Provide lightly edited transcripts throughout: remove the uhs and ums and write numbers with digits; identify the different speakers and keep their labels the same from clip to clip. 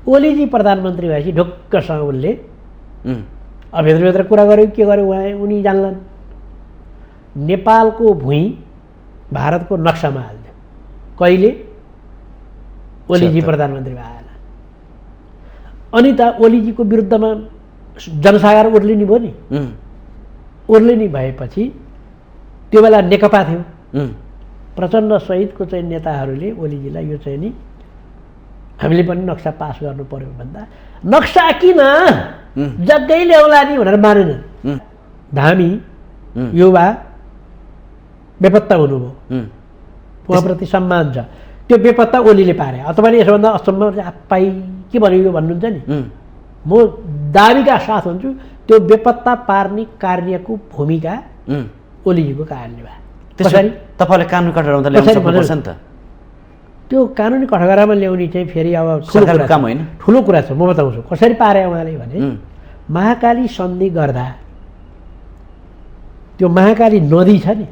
Speaker 1: ओलीजी प्रधानमन्त्री भएपछि ढुक्कसँग उनले अब भित्रभित्र कुरा गर्यो के गर्यो उहाँ उनी जान्लान्। नेपालको भुइँ भारतको नक्सामा हाल्यो। कहिले? ओलीजी प्रधानमन्त्री भएन। अनि त ओलीजीको विरुद्धमा जनसागर उर्लिने भयो नि। उर्लिने भएपछि त्यो बेला नेकपा थियो। प्रचण्ड सहितको चाहिँ नेताहरूले ओलीजीलाई यो चाहिँ नि हामीले पनि नक्सा पास गर्नु पर्यो भन्दा नक्सा किन जग्गै ल्याउला नि भनेर मानेनन्। धामी युवा बेपत्ता हुनुभयो, उहाँप्रति सम्मान छ। त्यो बेपत्ता ओलीले पारे। तपाईँले यसोभन्दा असम्भव पाइ के भन्यो यो भन्नुहुन्छ नि, म दाबीका साथ हुन्छु त्यो बेपत्ता पार्ने कार्यको भूमिका ओलीजीको कारणले भयो।
Speaker 2: त्यसरी तपाईँले कानुनी कठघरामा ल्याउनु सक्नुपर्छ नि त।
Speaker 1: त्यो कानुनी कठघरामा ल्याउने चाहिँ फेरि अब
Speaker 2: सरकारको काम होइन,
Speaker 1: ठुलो कुरा छ। म बताउँछु कसरी पारे उहाँले भने महाकाली सन्धि गर्दा त्यो महाकाली नदी छ नि,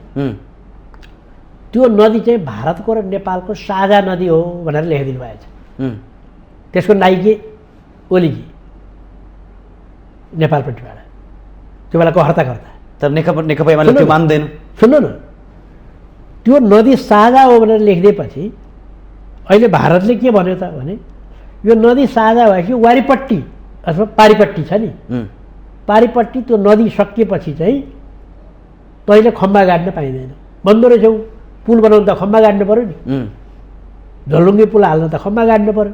Speaker 1: त्यो नदी चाहिँ भारतको र नेपालको साझा नदी हो भनेर लेखिदिनु भएछ। त्यसको नाइके ओलीजी नेपालपट्टिबाट त्यो बेलाको हर्ताकर्ता।
Speaker 2: तर नेकपा एमाले त्यो मान्दैन।
Speaker 1: सुन्नु न, त्यो नदी साझा हो भनेर लेखिदिएपछि अहिले भारतले के भन्यो त भने यो नदी साझा भएपछि वारिपट्टि अथवा पारिपट्टि छ नि, पारिपट्टि त्यो नदी सकिएपछि चाहिँ तैँले खम्बा गाड्न पाइँदैन। बन्दो रहेछौ पुल बनाउनु त खम्बा गाड्नु पऱ्यो नि, झलुङ्गे पुल हाल्न त खम्बा गाड्नु पऱ्यो।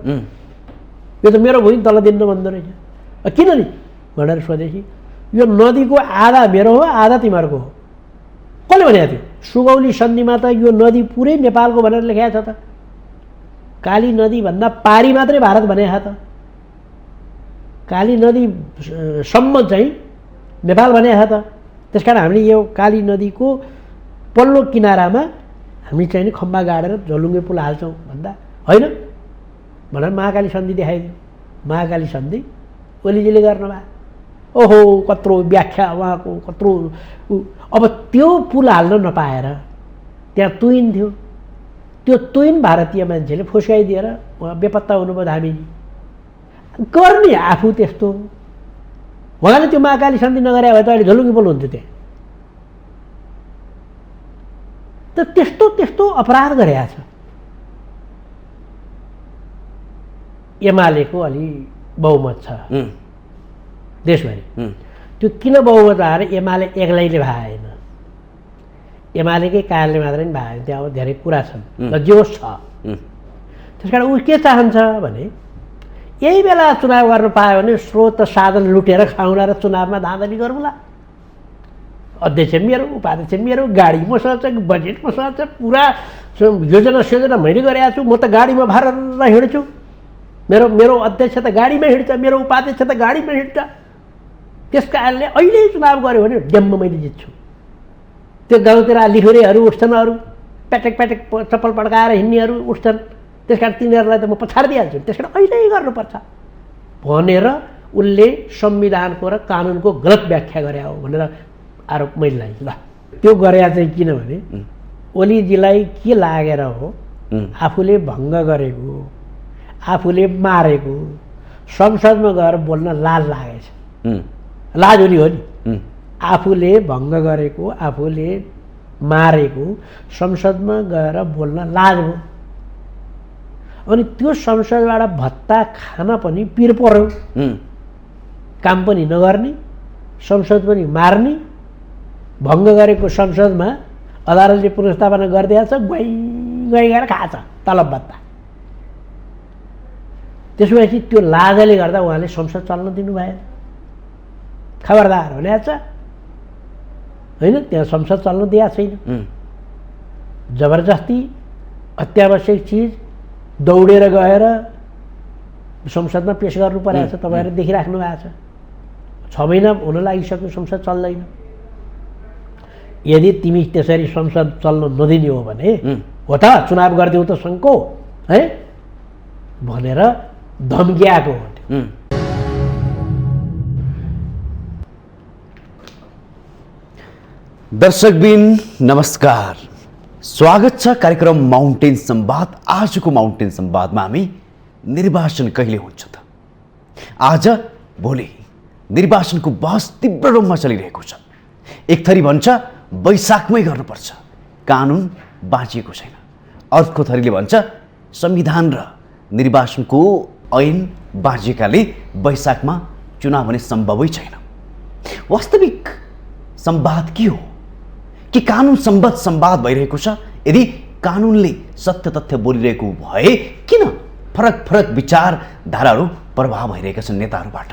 Speaker 1: यो त मेरो भुइँ तल दिनु भन्दो रहेछ। किन नि भनेर सोधेपछि यो नदीको आधा मेरो हो आधा तिमीहरूको हो। कसले भनेको थियो? सुगौली सन्धिमा त यो नदी पुरै नेपालको भनेर लेखेको छ त। काली नदी भन्दा पारी मात्रै भारत भनेको त। काली नदी सम्म चाहिँ नेपाल भनेको त। त्यसकारण हामीले यो काली नदीको पल्लो किनारामा हामी चाहिँ नि खम्बा गाडेर झलुङ्गे पुल हाल्छौँ भन्दा होइन भनेर महाकाली सन्धि देखाइदियो। महाकाली सन्धि ओलीजीले गर्नुभयो। ओहो कत्रो व्याख्या उहाँको कत्रो। अब त्यो पुल हाल्न नपाएर त्यहाँ तुइन थियो, त्यो तुइन भारतीय मान्छेले फुस्काइदिएर उहाँ बेपत्ता हुनुभयो। धामीजी गर्ने आफू त्यस्तो। उहाँले त्यो महाकाली सन्धि नगरे भए त अहिले झलुङ्गे पुल हुन्थ्यो त्यहाँ। त त्यस्तो त्यस्तो अपराध गरेका छ। एमालेको अलि बहुमत छ देशभरि। त्यो किन बहुमत आएर एमाले एक्लैले भएन, एमालेकै कारणले मात्रै पनि भएन। त्यहाँ अब धेरै कुरा छन् र जोस छ। त्यस कारण ऊ के चाहन्छ भने यही बेला चुनाव गर्न पायो भने स्रोत साधन लुटेर खाउँला र चुनावमा धाँधली गरौँला। अध्यक्ष मेरो, उपाध्यक्ष मेरो, गाडी मसँग छ, बजेट मसँग छ, पुरा योजना सोजना मैले गरेको छु। म त गाडीमा भरेर हिँड्छु। मेरो मेरो अध्यक्ष त गाडीमा हिँड्छ, मेरो उपाध्यक्ष त गाडीमा हिँड्छ। त्यस कारणले अहिले चुनाव गऱ्यो भने ड्याम्म मैले जित्छु। त्यो गाउँतिर लिखुरेहरू उठ्छन्, अरू प्याटेक प्याटेक चप्पल पड्काएर हिँड्नेहरू उठ्छन्। त्यस कारण तिनीहरूलाई त म पछाडिदिइहाल्छु। त्यस कारण अहिले गर्नुपर्छ भनेर उसले संविधानको र कानुनको गलत व्याख्या गरे हो भनेर आरोप मैले लाग्यो। ल त्यो गरे चाहिँ किनभने ओलीजीलाई के लागेर हो, आफूले भङ्ग गरेको, आफूले मारेको, संसदमा गएर बोल्न लाज लागेछ। लाज ओली हो नि। आफूले भङ्ग गरेको, आफूले मारेको संसदमा गएर बोल्न लाज भयो। अनि त्यो संसदबाट भत्ता खान पनि पिर पर्यो। काम पनि नगर्ने, संसद पनि मार्ने, भङ्ग गरेको संसदमा अदालतले पुनर्स्थापना गरिदिएको छ, गई गएर खाछ तलब भत्ता। त्यसपछि त्यो लाजले गर्दा उहाँले संसद चल्न दिनु भएन। खबरदार भनेको छ होइन, त्यहाँ संसद चल्न दिएको छैन। जबरजस्ती अत्यावश्यक चिज दौडेर गएर संसदमा पेश गर्नु परेको छ। तपाईँहरू देखिराख्नु भएको छ। 6 महिना हुन लागिसक्यो, संसद चल्दैन। यदि तिमी त्यसरी संसद चल्न नदिने हो भने हो त चुनाव गरिदेऊ त सङ्को है भनेर धम्किएको हो।
Speaker 2: दर्शकबिन नमस्कार, स्वागत छ कार्यक्रम माउन्टेन संवाद। आजको माउन्टेन संवादमा हामी निर्वाचन कहिले हुन्छ त, आज भोलि निर्वाचनको बहस तीव्र रूपमा चलिरहेको छ। एक थरी भन्छ वैशाखमै गर्नुपर्छ, कानुन बाँचिएको छैन। अर्को थरीले भन्छ संविधान र निर्वाचनको ऐन बाँचिएकाले वैशाखमा चुनाव हुने सम्भवै छैन। वास्तविक संवाद के हो? कि कानुन सम्बद्ध संवाद भइरहेको छ? यदि कानुनले सत्य तथ्य बोलिरहेको भए किन फरक फरक विचारधाराहरू प्रभाव भइरहेका छन् नेताहरूबाट?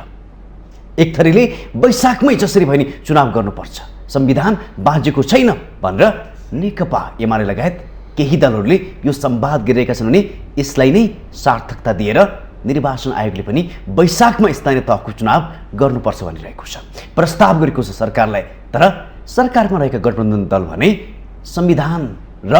Speaker 2: एक थरीले वैशाखमै जसरी भए नि चुनाव गर्नुपर्छ, संविधान बाँचेको छैन भनेर नेकपा एमाले लगायत केही दलहरूले यो संवाद गरिरहेका छन् भने यसलाई नै सार्थकता दिएर निर्वाचन आयोगले पनि वैशाखमा स्थानीय तहको चुनाव गर्नुपर्छ भनिरहेको छ, प्रस्ताव गरेको छ सरकारलाई। तर सरकारमा रहेका गठबन्धन दल भने संविधान र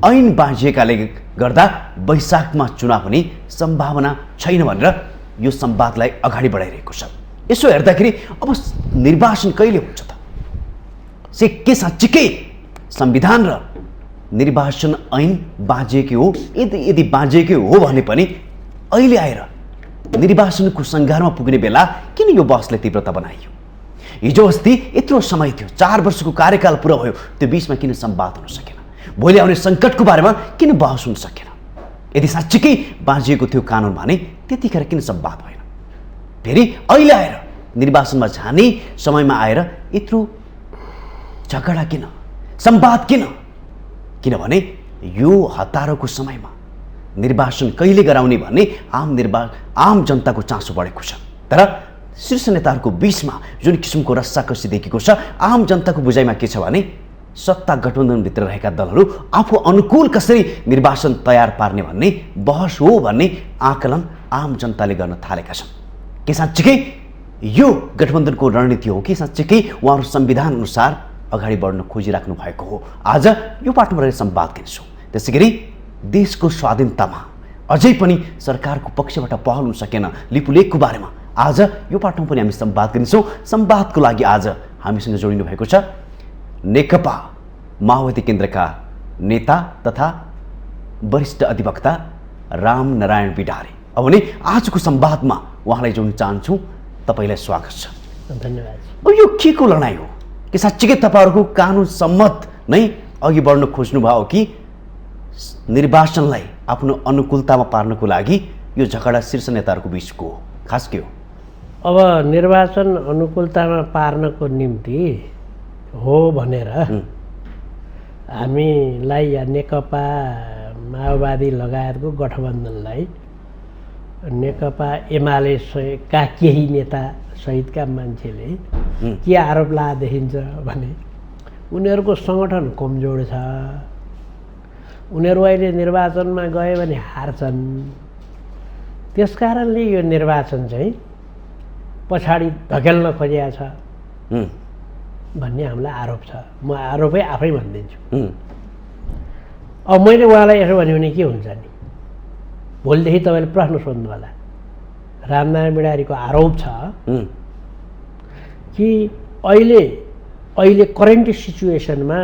Speaker 2: ऐन बाँचिएकाले गर्दा वैशाखमा चुनाव हुने सम्भावना छैन भनेर यो संवादलाई अगाडि बढाइरहेको छ। यसो हेर्दाखेरि अब निर्वाचन कहिले हुन्छ त? के साँच्चीकै संविधान र निर्वाचन ऐन बाँचिएकै हो? यदि बाँचिएकै हो भने पनि अहिले आएर निर्वाचनको सङ्घारमा पुग्ने बेला किन यो बहसले तीव्रता बनाइयो? हिजो अस्ति यत्रो समय थियो, 4 वर्षको कार्यकाल पुरा भयो, त्यो बिचमा किन संवाद हुन सकेन? भोलि आउने सङ्कटको बारेमा किन बहस हुन सकेन? यदि साँच्चीकै बाँचिएको थियो कानुन भने त्यतिखेर किन संवाद भएन? फेरि अहिले आएर निर्वाचनमा जाने समयमा आएर यत्रो झगडा किन, संवाद किन? किनभने यो हतारोको समयमा निर्वाचन कहिले गराउने भन्ने आम जनताको चासो बढेको छ। तर शीर्ष नेताहरूको बीचमा जुन किसिमको रस्साकसी देखिएको छ, आम जनताको बुझाइमा के छ भने सत्ता गठबन्धनभित्र रहेका दलहरू आफू अनुकूल कसरी निर्वाचन तयार पार्ने भन्ने बहस हो भन्ने आकलन आम जनताले गर्न थालेका छन्। के साँच्चीकै यो गठबन्धनको रणनीति हो कि साँच्चीकै उहाँहरू संविधान अनुसार अगाडि बढ्न खोजिराख्नु भएको हो? आज यो पाठमा रहेर संवाद गर्छौँ। त्यसै गरी देशको स्वाधीनतामा अझै पनि सरकारको पक्षबाट पहल हुन सकेन लिपुलेखको बारेमा आज यो पाठमा पनि हामी संवाद गर्छौँ। संवादको लागि आज हामीसँग जोडिनु भएको छ नेकपा माओवादी केन्द्रका नेता तथा वरिष्ठ अधिवक्ता रामनारायण बिडारे। अब भने आजको संवादमा उहाँलाई जोड्न चाहन्छु। तपाईँलाई स्वागत छ।
Speaker 1: धन्यवाद।
Speaker 2: अब यो के को लडाइँ हो? कि साँच्चीकै तपाईँहरूको कानुन सम्मत नै अघि बढ्न खोज्नुभयो कि निर्वाचनलाई आफ्नो अनुकूलतामा पार्नको लागि यो झगडा शीर्ष नेताहरूको बिचको हो? खास के हो?
Speaker 1: अब निर्वाचन अनुकूलतामा पार्नको निम्ति हो भनेर हामीलाई या नेकपा माओवादी लगायतको गठबन्धनलाई नेकपा एमालेका केही नेता सहितका मान्छेले के आरोप ला देखिन्छ भने उनीहरूको सङ्गठन कमजोर छ, उनीहरू अहिले निर्वाचनमा गए भने हार्छन्, त्यसकारणले यो निर्वाचन चाहिँ पछाडि धकेल्न खोजिया छ भन्ने हामीलाई आरोप छ। म आरोपै आफै भनिदिन्छु। अब मैले उहाँलाई यसो भन्यो भने के हुन्छ नि? भोलिदेखि तपाईँले प्रश्न सोध्नु होला। रामनारायण बिडारीको आरोप छ कि अहिले करेन्ट सिचुएसनमा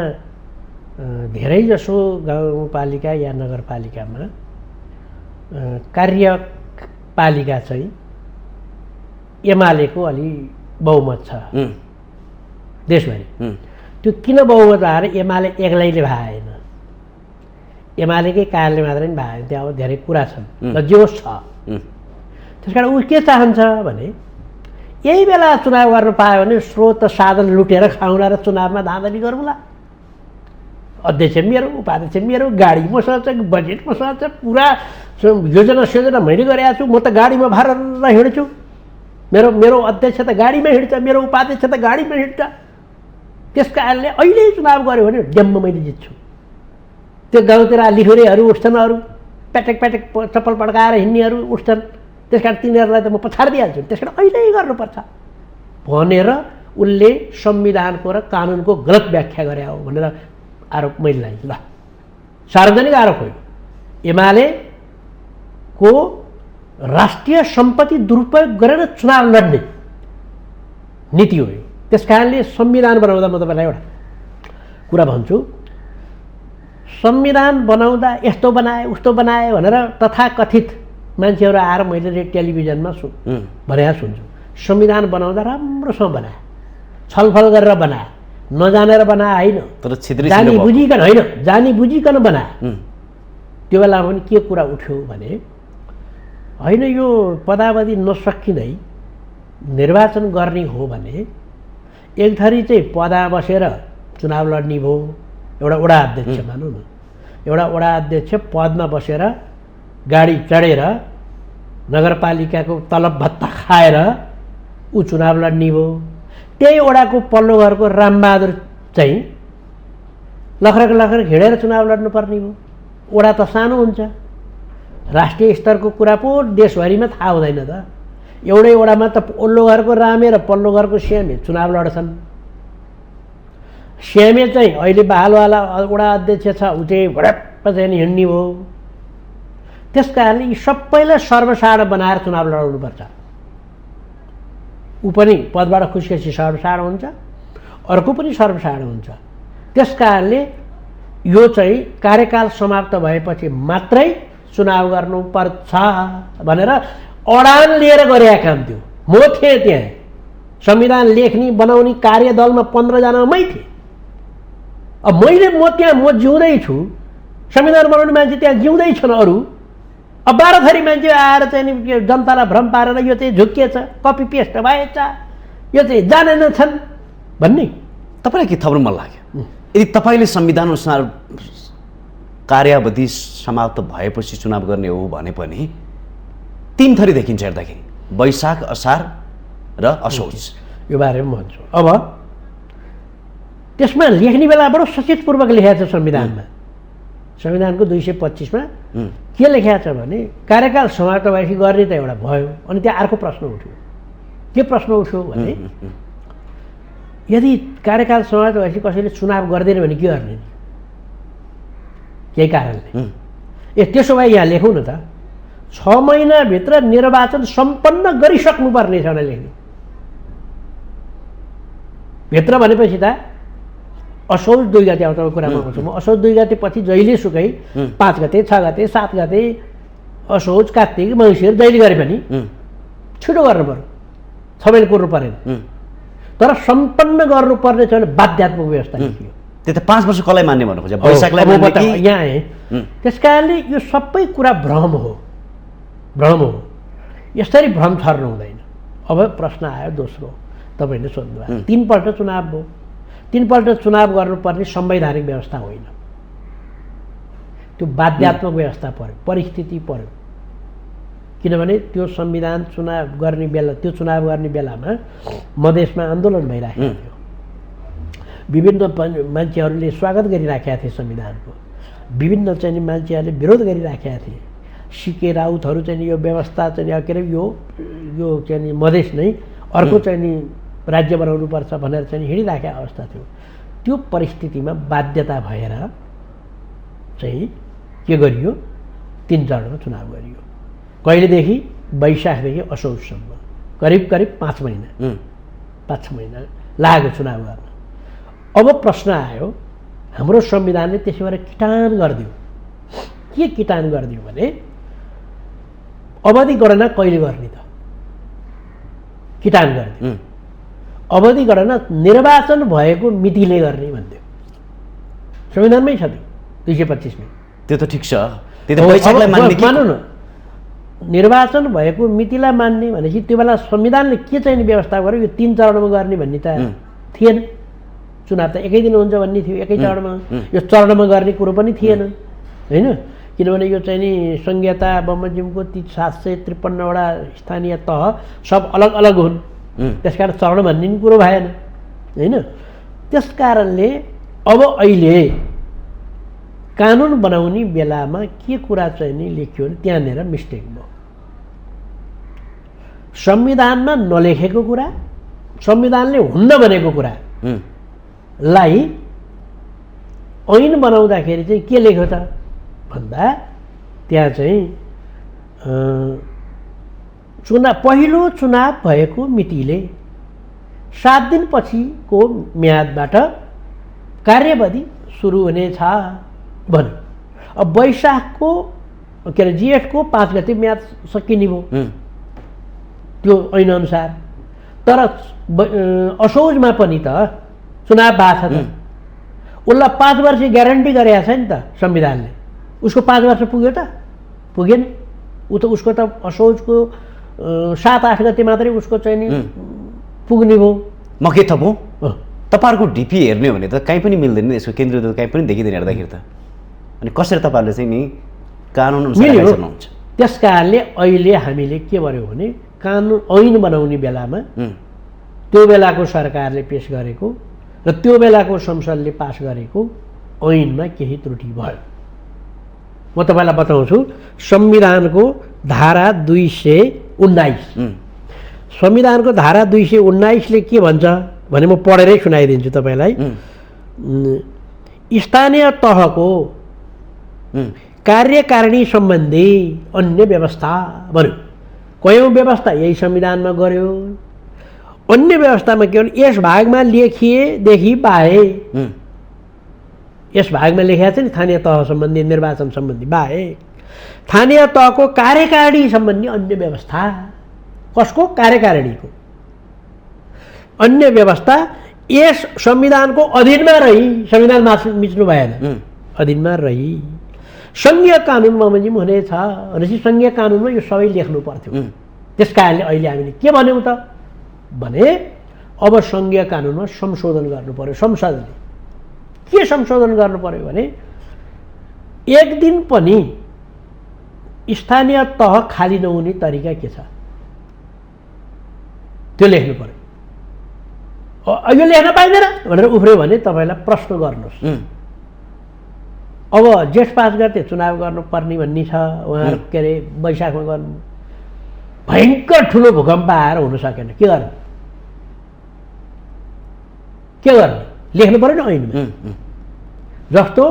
Speaker 1: धेरैजसो गाउँपालिका या नगरपालिकामा कार्यपालिका चाहिँ एमालेको अलि बहुमत छ देशभरि। त्यो किन बहुमत आएर एमाले एक्लैले भएन, एमालेकै कारणले मात्रै पनि भएन, त्यहाँ अब धेरै कुरा छन् र जो छ। त्यस कारण ऊ के चाहन्छ भने यही बेला चुनाव गर्न पायो भने स्रोत साधन लुटेर खाउँला र चुनावमा धाँधली गरौँला। अध्यक्ष मेरो, उपाध्यक्ष मेरो, गाडी मसँग छ, बजेट मसँग छ, पुरा योजना मैले गरेको छु। म त गाडीमा भरेर हिँड्छु, मेरो अध्यक्ष त गाडीमा हिँड्छ, मेरो उपाध्यक्ष त गाडीमा हिँड्छ। त्यस कारणले अहिले चुनाव गऱ्यो भने डेम्म मैले जित्छु। त्यो गाउँतिर लिखुरेहरू उठ्छन्, अरू प्याटेक प्याटेक चप्पल पड्काएर हिँड्नेहरू उठ्छन्, त्यस कारण तिनीहरूलाई त म पछाडि दिइहाल्छु। त्यस कारण अहिले गर्नुपर्छ भनेर उसले संविधानको र कानुनको गलत व्याख्या गरे हो भनेर आरोप मैले लाइन्। ल, सार्वजनिक आरोप हो। एमालेको राष्ट्रिय सम्पत्ति दुरुपयोग गरेर चुनाव लड्ने नीति हो। त्यस कारणले संविधान बनाउँदा म तपाईँलाई एउटा कुरा भन्छु, संविधान बनाउँदा यस्तो बनाए उस्तो बनाए भनेर तथाकथित मान्छेहरू आएर मैले टेलिभिजनमा भनेर सुन्छु संविधान बनाउँदा राम्रोसँग बनाए, छलफल गरेर बनाए, नजानेर बनाए होइन,
Speaker 2: तर क्षेत्रीय
Speaker 1: जानी बुझिकन होइन, जानी बुझिकन बनाए। त्यो बेलामा पनि के कुरा उठ्यो भने होइन यो पदावधि नसकिँदै निर्वाचन गर्ने हो भने एक थरी चाहिँ पदमा बसेर चुनाव लड्ने भयो। एउटा वडा अध्यक्ष भनौँ न, एउटा वडा अध्यक्ष पदमा बसेर गाडी चढेर नगरपालिकाको तलब भत्ता खाएर ऊ चुनाव लड्ने भयो। त्यही वडाको पल्लो घरको रामबहादुर चाहिँ लखरक हिँडेर चुनाव लड्नुपर्ने भयो। वडा त सानो हुन्छ, राष्ट्रिय स्तरको कुरा पो देशभरिमा थाहा हुँदैन त। एउटै वडामा त ओल्लो घरको रामे र पल्लो घरको श्यामे चुनाव लड्छन्। श्यामे चाहिँ अहिले बहालवाला वडा अध्यक्ष छ, ऊ चाहिँ भडप्प चाहिँ हिँड्ने भयो। त्यस कारणले यी सबैलाई सर्वसाधारण बनाएर चुनाव लडाउनुपर्छ। ऊ पनि पदबाट खुसखुसी सर्वसाधारण हुन्छ, अर्को पनि सर्वसाधारण हुन्छ। त्यस कारणले यो चाहिँ कार्यकाल समाप्त भएपछि मात्रै चुनाव गर्नुपर्छ भनेर अडान लिएर गरेका काम थियो। म थिएँ त्यहाँ, संविधान लेख्ने बनाउने कार्यदलमा 15 जना मै थिएँ। अब म त्यहाँ जिउँदैछु, संविधान बनाउने मान्छे त्यहाँ जिउँदै छन्, अरू अब 12 थरी मान्छे आएर चाहिँ नि जनतालाई भ्रम पारेर यो चाहिँ झुक्किएछ, कपी पेस्ट भएछ, यो चाहिँ जानेनछन् भन्ने
Speaker 2: तपाईँलाई के थप्नु मन लाग्यो? यदि तपाईँले संविधान अनुसार कार्यावधि समाप्त भएपछि चुनाव गर्ने हो भने पनि 3 थरी देखिन्छ हेर्दाखेरि, वैशाख, असार र असोज।
Speaker 1: यो बारेमा भन्छु। अब त्यसमा लेख्ने बेला बडो सचेतपूर्वक लेखेको छ संविधानमा। संविधानको 225 मा के लेखेको छ भने कार्यकाल समाप्त भएपछि गर्ने त एउटा भयो। अनि त्यहाँ अर्को प्रश्न उठ्यो। के प्रश्न उठ्यो भने यदि कार्यकाल समाप्त भएपछि कसैले चुनाव गर्दैन भने के गर्ने? केही कारणले त्यसो भए यहाँ लेखौँ न त, 6 महिनाभित्र निर्वाचन सम्पन्न गरिसक्नुपर्ने छ भनेर लेख्नु। भित्र भनेपछि त असोज 2 गते आउँछ कुरामा आउँछु म। असोज 2 गते पछि जहिले सुकै 5 गते, 6 गते, 7 गते, असोज, कार्तिक, मङ्सिर जहिले गरे पनि छिटो गर्नु पर्यो, 6 महिना कुर्नु परेन। तर सम्पन्न गर्नुपर्ने छ भने बाध्यात्मक व्यवस्था लेखियो।
Speaker 2: त्यो त 5 वर्ष कसलाई मान्ने भन्नु खोज्छ? वैशाखलाई मान्ने कि
Speaker 1: यहाँ आए? त्यस कारणले यो सबै कुरा भ्रम हो, भ्रम हो। यसरी भ्रम छर्नु हुँदैन। अब प्रश्न आयो दोस्रो, तपाईँले सोध्नुभयो 3 पल्ट चुनाव भयो। 3 पल्ट चुनाव गर्नुपर्ने संवैधानिक व्यवस्था होइन, त्यो बाध्यात्मक व्यवस्था पर्यो, परिस्थिति पर्यो। किनभने त्यो संविधान चुनाव गर्ने बेला, त्यो चुनाव गर्ने बेलामा मधेसमा आन्दोलन भइराखेको थियो। विभिन्न मान्छेहरूले स्वागत गरिराखेका थिए संविधानको, विभिन्न चाहिँ मान्छेहरूले विरोध गरिराखेका थिए। सिके राउतहरू चाहिँ यो व्यवस्था चाहिँ के अरे यो चाहिँ मधेस नै अर्को चाहिँ नि राज्य बनाउनुपर्छ भनेर चाहिँ हिँडिराखेको अवस्था थियो। त्यो परिस्थितिमा बाध्यता भएर चाहिँ के गरियो? 3 चरणमा चुनाव गरियो। कहिलेदेखि? वैशाखदेखि असोजसम्म, करिब 5 महिना, 5-6 महिना लाग्यो चुनाव गर्न। अब प्रश्न आयो, हाम्रो संविधानले त्यसो भएर किटान गरिदियो। के किटान गरिदियो भने अवधि गणना कहिले गर्ने त? किटान गरिदियो। अवधि गणना निर्वाचन भएको मितिले गर्ने भन्थ्यो। संविधानमै छ त्यो 225 मा।
Speaker 2: त्यो त ठिक छ, त्यो त वैशाखलाई मान्ने कि?
Speaker 1: मानौँ न, निर्वाचन भएको मितिलाई मान्ने भनेपछि त्यो बेला संविधानले के चाहिँ व्यवस्था गर्यो? यो 3 चरणमा गर्ने भन्ने त थिएन। चुनाव त एकै दिन हुन्छ भन्ने थियो, एकै चरणमा। यो चरणमा गर्ने कुरो पनि थिएन, होइन? किनभने यो चाहिँ नि संहिता बमोजिमको 753 वटा स्थानीय तह सब अलग अलग हुन्। त्यस कारण चरण भन्ने पनि कुरो भएन, होइन? त्यस कारणले अब अहिले कानुन बनाउने बेलामा के कुरा चाहिँ नि लेख्यो भने त्यहाँनिर मिस्टेक भयो। संविधानमा नलेखेको कुरा, संविधानले हुन्न भनेको कुरालाई ऐन बनाउँदाखेरि चाहिँ के लेख्यो त भन्दा त्यहाँ चाहिँ पहिलो चुनाव भएको मितिले 7 दिनपछिको म्यादबाट कार्यवधि सुरु हुनेछ भन्यो। अब वैशाखको के अरे जेठको 5 गते म्याद सकिने भयो
Speaker 2: उम्,
Speaker 1: त्यो ऐनअनुसार। तर असोजमा पनि त चुनाव भएको छ त, उसलाई 5 वर्ष ग्यारेन्टी गरेको छ नि त संविधानले। उसको 5 वर्ष पुग्यो त? पुगेन। उसको त असोजको 7-8 गते मात्रै उसको चाहिँ नि पुग्ने भयो।
Speaker 2: म के थपौँ, तपाईँहरूको डिपी हेर्ने हो भने त कहीँ पनि मिल्दैन नि, यसको केन्द्रीय दूत कहीँ पनि देखिँदैन हेर्दाखेरि त। अनि कसरी तपाईँहरूले चाहिँ नि कानुन अनुसार गर्नुहुन्छ?
Speaker 1: त्यस कारणले अहिले हामीले के गर्यौँ भने कानुन ऐन बनाउने बेलामा त्यो बेलाको सरकारले पेश गरेको र त्यो बेलाको संसदले पास गरेको ऐनमा केही त्रुटि भयो। म तपाईँलाई बताउँछु, संविधानको धारा 219, संविधानको धारा 219ले के भन्छ भने म पढेरै सुनाइदिन्छु तपाईँलाई। स्थानीय तहको कार्यकारिणी सम्बन्धी अन्य व्यवस्था भन्यो। कयौँ व्यवस्था यही संविधानमा गर्यो। अन्य व्यवस्थामा के भने यस भागमा लेखिएदेखि बाहेक, यस भागमा लेखेको छ नि स्थानीय तह सम्बन्धी निर्वाचन सम्बन्धी बाहेक स्थानीय तहको कार्यकारिणी सम्बन्धी अन्य व्यवस्था। कसको? कार्यकारिणीको अन्य व्यवस्था यस संविधानको अधीनमा रही, संविधान मिच्नु भएन, अधीनमा रही सङ्घीय कानुन बमोजिम हुनेछ भनेपछि सङ्घीय कानुनमा यो सबै लेख्नु पर्थ्यो। त्यस कारणले अहिले हामीले के भन्यौँ त भने अब सङ्घीय कानुनमा संशोधन गर्नु पर्यो। संसदले के संशोधन गर्नु पर्यो भने एक दिन पनि स्थानीय तह खाली नहुने तरिका के छ त्यो लेख्नु पर्यो। यो लेख्न पाइँदैन भनेर उफ्रियो भने तपाईँलाई प्रश्न गर्नुहोस्। अब जेठ 5 गते चुनाव गर्नुपर्ने भन्ने छ, उहाँहरू के अरे वैशाखमा गर्नु, भयङ्कर ठुलो भूकम्प आएर हुन सकेन, के गर्नु? के गर्ने? लेख्नु पऱ्यो नि ऐनमा। जस्तो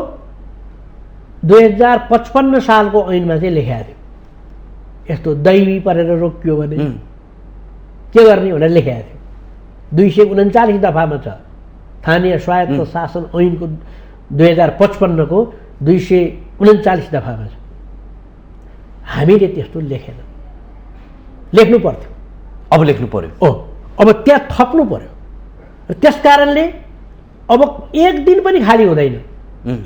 Speaker 1: 2055 सालको ऐनमा चाहिँ लेखेको थियो, यस्तो दैवी परेर रोकियो भने के गर्ने भनेर लेखेको थियो। 239 दफामा छ स्थानीय स्वायत्त शासन ऐनको 2055 को 239 दफामा छ। हामीले त्यस्तो लेखेन, लेख्नु पर्थ्यो।
Speaker 2: अब लेख्नु पर्यो।
Speaker 1: अब त्यहाँ थप्नु पर्यो। त्यस कारणले अब एक दिन पनि खाली हुँदैन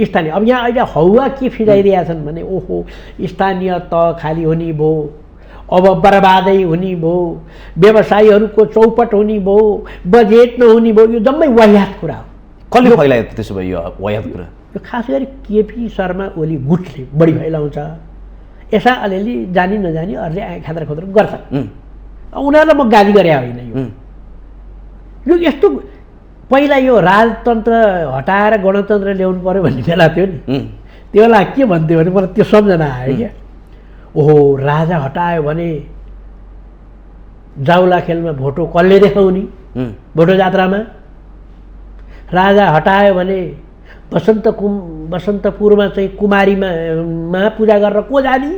Speaker 1: स्थानीय। अब यहाँ अहिले हौवा के फिजाइरहेछन् भने ओहो स्थानीय तह खाली हुने भयो, अब बर्बादै हुने भयो, व्यवसायीहरूको चौपट हुने भयो, बजेट नहुने भयो। यो जम्मै वाहियात कुरा हो।
Speaker 2: कसले फैलायो त्यसो भए यो वाहियात कुरा?
Speaker 1: यो खास गरी केपी शर्मा ओली गुटले बढी फैलाउँछ। यसा अलिअलि जानी नजानी अरूले खात्र खोत्र गर्छ। उनीहरूलाई म गाली गरे होइन। यो यस्तो पहिला यो राजतन्त्र हटाएर गणतन्त्र ल्याउनु पर्यो भन्ने बेला थियो नि, त्यो बेला के भन्थ्यो भने मलाई त्यो सम्झना आयो क्या। ओहो राजा हटायो भने जाउला खेलमा भोटो कसले देखाउने? भोटो जात्रामा राजा हटायो भने बसन्तपुरमा चाहिँ कुमारीमा पूजा गरेर को जाने?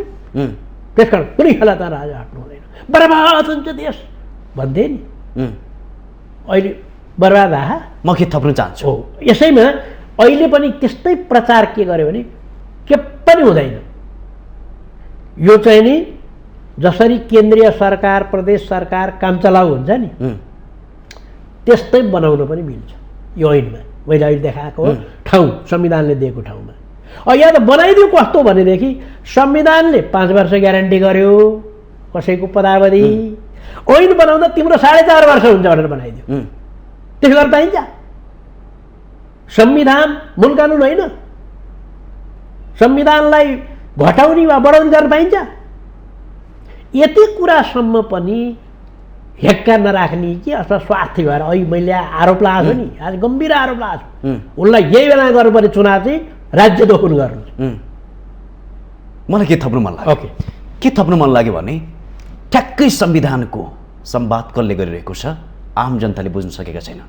Speaker 1: त्यस कारण कुनै खेला त राजा हट्नु हुँदैन, बर्बाद हुन्छ देश भन्थे नि। अहिले बर्बाद भए।
Speaker 2: म के थप्न चाहन्छु,
Speaker 1: यसैमा अहिले पनि त्यस्तै प्रचार के गर्यो भने के पनि हुँदैन। यो चाहिँ नि जसरी केन्द्रीय सरकार प्रदेश सरकार काम चलाउ हुन्छ नि त्यस्तै बनाउन पनि मिल्छ यो ऐनमा। मैले अहिले देखाएको ठाउँ संविधानले दिएको ठाउँमा यहाँ त बनाइदियो कस्तो भनेदेखि संविधानले 5 वर्ष ग्यारेन्टी गर्यो कसैको पदावधि, ऐन बनाउँदा तिम्रो 4.5 वर्ष हुन्छ भनेर बनाइदियो। त्यसो गर्न पाइन्छ? संविधान मूल कानुन होइन, संविधानलाई घटाउने वा बढाउने गर्न पाइन्छ? यति कुरासम्म पनि हेक्का नराख्ने कि अथवा स्वार्थी भएर अहिले मैले आरोप लगाएको नि, आज गम्भीर आरोप लगाएको छु, उसलाई यही बेला गर्नुपर्ने चुनाव चाहिँ राज्य दोहन गर्नु।
Speaker 2: मलाई के थप्नु मन लाग्यो? के थप्नु मन लाग्यो भने ठ्याक्कै संविधानको संवाद कसले गरिरहेको छ आम जनताले बुझ्न सकेका छैन।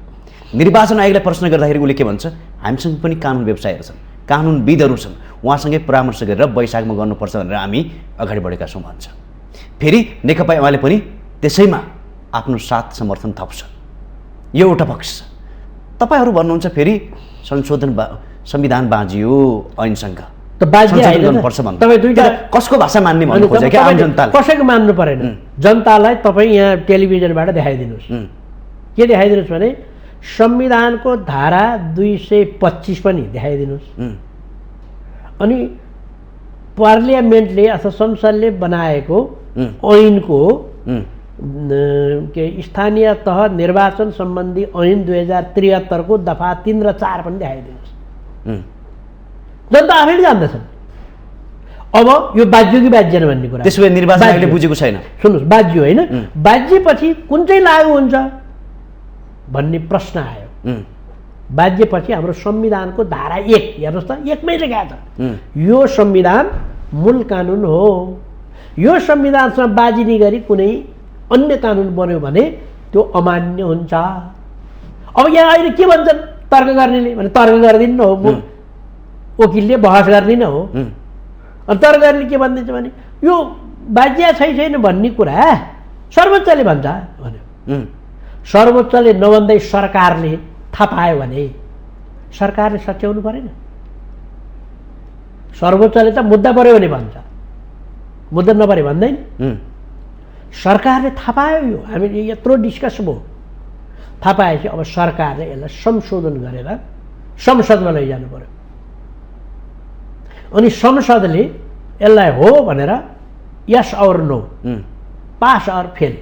Speaker 2: निर्वाचन आयोगलाई प्रश्न गर्दाखेरि उसले के भन्छ, हामीसँग पनि कानुन व्यवसायहरू छन्, कानुनविदहरू छन्, उहाँसँगै परामर्श गरेर वैशाखमा गर्नुपर्छ भनेर हामी अगाडि बढेका छौँ भन्छ। फेरि नेकपा एमाले पनि त्यसैमा आफ्नो साथ समर्थन थप्छ। यो एउटा पक्ष छ। तपाईँहरू भन्नुहुन्छ फेरि संविधान बाँझियो ऐनसँग,
Speaker 1: त बाध्य
Speaker 2: संशोधन
Speaker 1: होइन
Speaker 2: गर्नुपर्छ भन्नु
Speaker 1: तपाईँ दुईटा
Speaker 2: कसको भाषा मान्ने भन्नु खोजेको आम जनताले
Speaker 1: कसैको मान्नु परेन जनतालाई तपाईँ यहाँ टेलिभिजनबाट देखाइदिनुहोस् के देखाइदिनुहोस् भने संविधानको धारा 225 पनि देखाइदिनुहोस् अनि पार्लियामेन्टले अथवा संसदले बनाएको ऐनको के स्थानीय तह निर्वाचन सम्बन्धी ऐन 2073 को दफा 3 र 4 पनि देखाइदिनुहोस् जनता आफैले जान्दछन् अब यो बाज्यो कि बाज्यन भन्ने कुरा
Speaker 2: त्यसो भए निर्वाचन आयोगले बुझेको छैन
Speaker 1: सुन्नुहोस् बाज्यो होइन बाज्यपछि कुन चाहिँ लागू हुन्छ भन्ने प्रश्न आयो बाज्यपछि हाम्रो संविधानको धारा 1 हेर्नुहोस् त 1 मै लेखेको छ यो संविधान मूल कानुन हो यो संविधानसँग बाजिने गरी कुनै अन्य कानुन बन्यो भने त्यो अमान्य हुन्छ अब यहाँ अहिले के भन्छन् तर्क गर्नेले भने तर्क गरिदिनु न हो वकिलले बहस गर्ने न हो अनि तर्क गर्ने के भनिदिन्छ भने यो बाज्य छैन भन्ने कुरा सर्वोच्चले भन्छ भन्यो सर्वोच्चले नभन्दै सरकारले थाहा पायो भने सरकारले सच्याउनु परेन सर्वोच्चले त मुद्दा पर्यो भने भन्छ मुद्दा नपरे भन्दैन सरकारले थाहा पायो यो हामीले यत्रो डिस्कस भयो थाहा पाएपछि अब सरकारले यसलाई संशोधन गरेर संसदमा लैजानु पर्यो अनि संसदले यसलाई हो भनेर यस और नो पास और फेल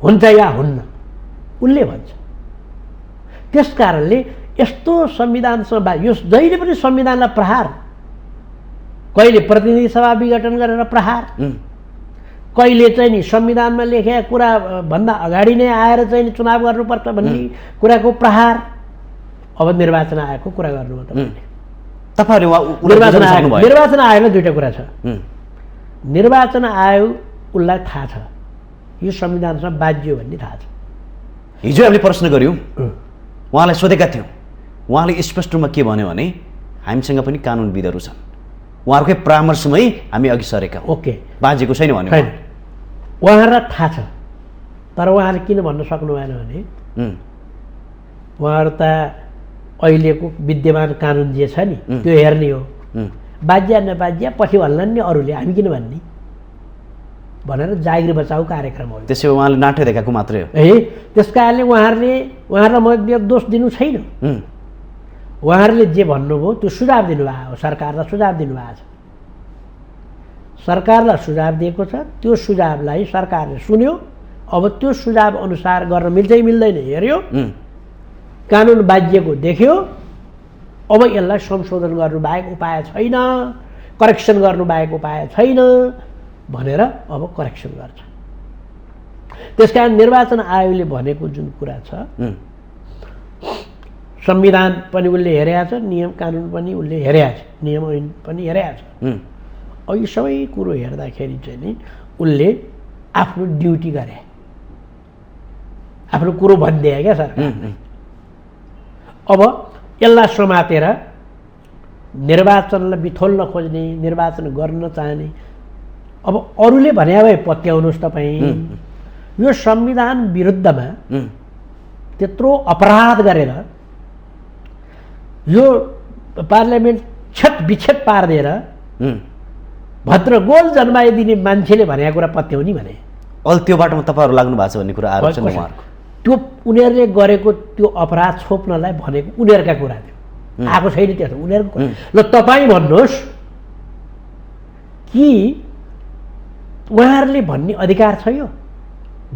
Speaker 1: हुन्छ या हुन्न उनले भन्छ त्यस कारणले यस्तो संविधानसँग यो जहिले पनि संविधानलाई प्रहार कहिले प्रतिनिधि सभा विघटन गरेर प्रहार कहिले चाहिँ नि संविधानमा लेखेका कुरा भन्दा अगाडि नै आएर चाहिँ नि चुनाव गर्नुपर्छ भन्ने कुराको प्रहार अब निर्वाचन आयोगको कुरा गर्नु हो तपाईँले निर्वाचन आयोगमा दुईटा कुरा छ निर्वाचन आयोग उसलाई थाहा छ यो संविधानसँग बाज्यो भन्ने थाहा छ
Speaker 2: हिजो हामीले प्रश्न गर्यौँ उहाँलाई सोधेका थियौँ उहाँले स्पष्ट रूपमा के भन्यो भने हामीसँग पनि कानुनविदहरू छन् उहाँहरूकै परामर्शमै हामी अघि सरेका
Speaker 1: ओके
Speaker 2: बाजेको छैन भन्यो
Speaker 1: उहाँहरूलाई थाहा छ तर उहाँले किन भन्न सक्नु भएन भने उहाँहरू त अहिलेको विद्यमान कानुन जे छ नि त्यो हेर्ने हो बाज्य नबाज्य पछि भन्लान् नि अरूले हामी किन भन्ने भनेर जागिर बचाउ कार्यक्रम हो
Speaker 2: त्यसो उहाँले नाटो देखाएको मात्रै हो
Speaker 1: त्यस कारणले उहाँहरूलाई म दोष दिनु छैन उहाँहरूले जे भन्नुभयो त्यो सुझाव दिनुभएको हो सरकारलाई सुझाव दिनुभएको छ सरकारलाई सुझाव दिएको छ त्यो सुझावलाई सरकारले सुन्यो अब त्यो सुझाव अनुसार गर्न मिल्छ मिल्दैन हेऱ्यो कानुन बाज्यको देख्यो अब यसलाई संशोधन गर्नु बाहेक उपाय छैन करेक्सन गर्नु बाहेक उपाय छैन भनेर अब करेक्सन गर्छ त्यसकारण निर्वाचन आयोगले भनेको जुन कुरा छ संविधान पनि उसले हेरेको छ नियम कानुन पनि उसले हेरेको छ नियम ऐन पनि हेरेको छ अब यी सबै कुरो हेर्दाखेरि चाहिँ नि उसले आफ्नो ड्युटी गरे आफ्नो कुरो भनिदिए क्या सरकारले अब यसलाई समातेर निर्वाचनलाई बिथोल्न खोज्ने निर्वाचन गर्न चाहने अब अरूले भने भए पत्याउनुहोस् तपाईँ यो संविधान विरुद्धमा त्यत्रो अपराध गरेर यो पार्लियामेन्ट छेत विच्छेद पारिदिएर भद्र गोल जन्माइदिने मान्छेले भनेको कुरा पत्याउने भने
Speaker 2: त्यो बाटोमा तपाईँहरू लाग्नु भएको छ भन्ने कुरा आरोप छ उहाँहरूको
Speaker 1: त्यो उनीहरूले गरेको त्यो अपराध छोप्नलाई भनेको उनीहरूका कुरा थियो आएको छैन त्यस्तो उनीहरूको ल तपाईँ भन्नुहोस् कि उहाँहरूले भन्ने अधिकार छ यो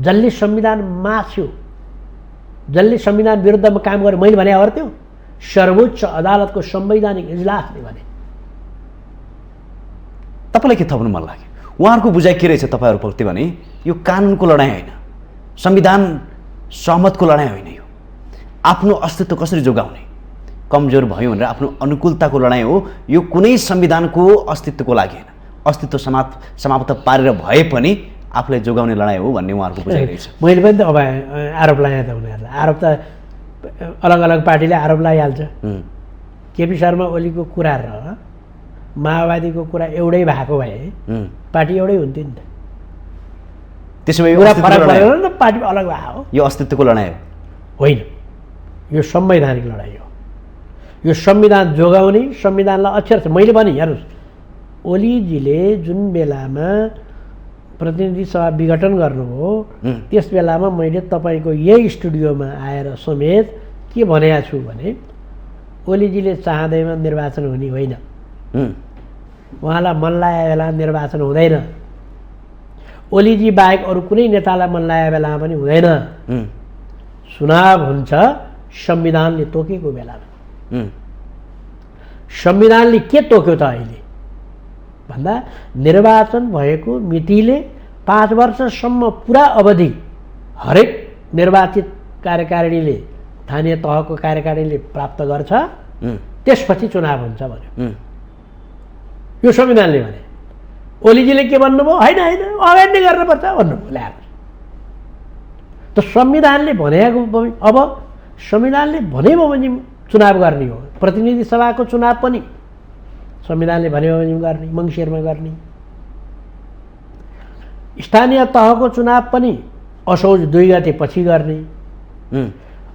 Speaker 1: जसले संविधान मास्यो जसले संविधान विरुद्धमा काम गरे मैले भने अर्थ्यो सर्वोच्च अदालतको संवैधानिक इजलासले भने
Speaker 2: तपाईँलाई के थप्नु मन लाग्यो उहाँहरूको बुझाइ के रहेछ तपाईँहरूप्रति भने यो कानुनको लडाइँ होइन संविधान सहमतको लडाइँ होइन यो आफ्नो अस्तित्व कसरी जोगाउने कमजोर भयो भनेर आफ्नो अनुकूलताको लडाइँ हो यो कुनै संविधानको अस्तित्वको लागि होइन अस्तित्व समाप्त पारेर भए पनि आफूलाई जोगाउने लडाइँ हो भन्ने उहाँहरूको बुझाइ रहेछ
Speaker 1: मैले पनि त अब आरोप लगाएँ त उनीहरूलाई आरोप त अलग अलग पार्टीले आरोप लगाइहाल्छ केपी शर्मा ओलीको कुरा र माओवादीको कुरा एउटै भएको भए पार्टी एउटै हुन्थ्यो नि त
Speaker 2: त्यसो भए
Speaker 1: फरक परेन न पार्टी अलग भएको
Speaker 2: यो अस्तित्वको लडाइँ हो
Speaker 1: होइन यो संवैधानिक लडाइँ हो यो संविधान जोगाउने, संविधानलाई अक्षर मैले भने हेर्नुहोस्, ओलीजीले जुन बेलामा प्रतिनिधि सभा विघटन गर्नुभयो त्यस बेलामा मैले तपाईँको यही स्टुडियोमा आएर समेत के भनेको छु भने ओलीजीले चाहँदैमा निर्वाचन हुने होइन, उहाँलाई मन लागेको बेला निर्वाचन हुँदैन, ओलीजी बाहेक अरू कुनै नेतालाई मन लागेको बेलामा पनि हुँदैन, चुनाव हुन्छ संविधानले तोकेको बेलामा। संविधानले के तोक्यो त अहिले भन्दा निर्वाचन भएको मितिले 5 वर्षसम्म पुरा अवधि हरेक निर्वाचित कार्यकारिणीले स्थानीय तहको कार्यकारिणीले प्राप्त गर्छ, त्यसपछि चुनाव हुन्छ भन्यो। यो संविधानले भने। ओलीजीले के भन्नुभयो, होइन होइन अगाडि नै गर्नुपर्छ भन्नुभयो। ल्याएर त संविधानले भनेको अब संविधानले भनेको बमोजिम चुनाव गर्ने हो। प्रतिनिधि सभाको चुनाव पनि संविधानले भनेको बमोजिम गर्ने, मङ्सिरमा गर्ने। स्थानीय तहको चुनाव पनि असोज 2 गते पछि गर्ने।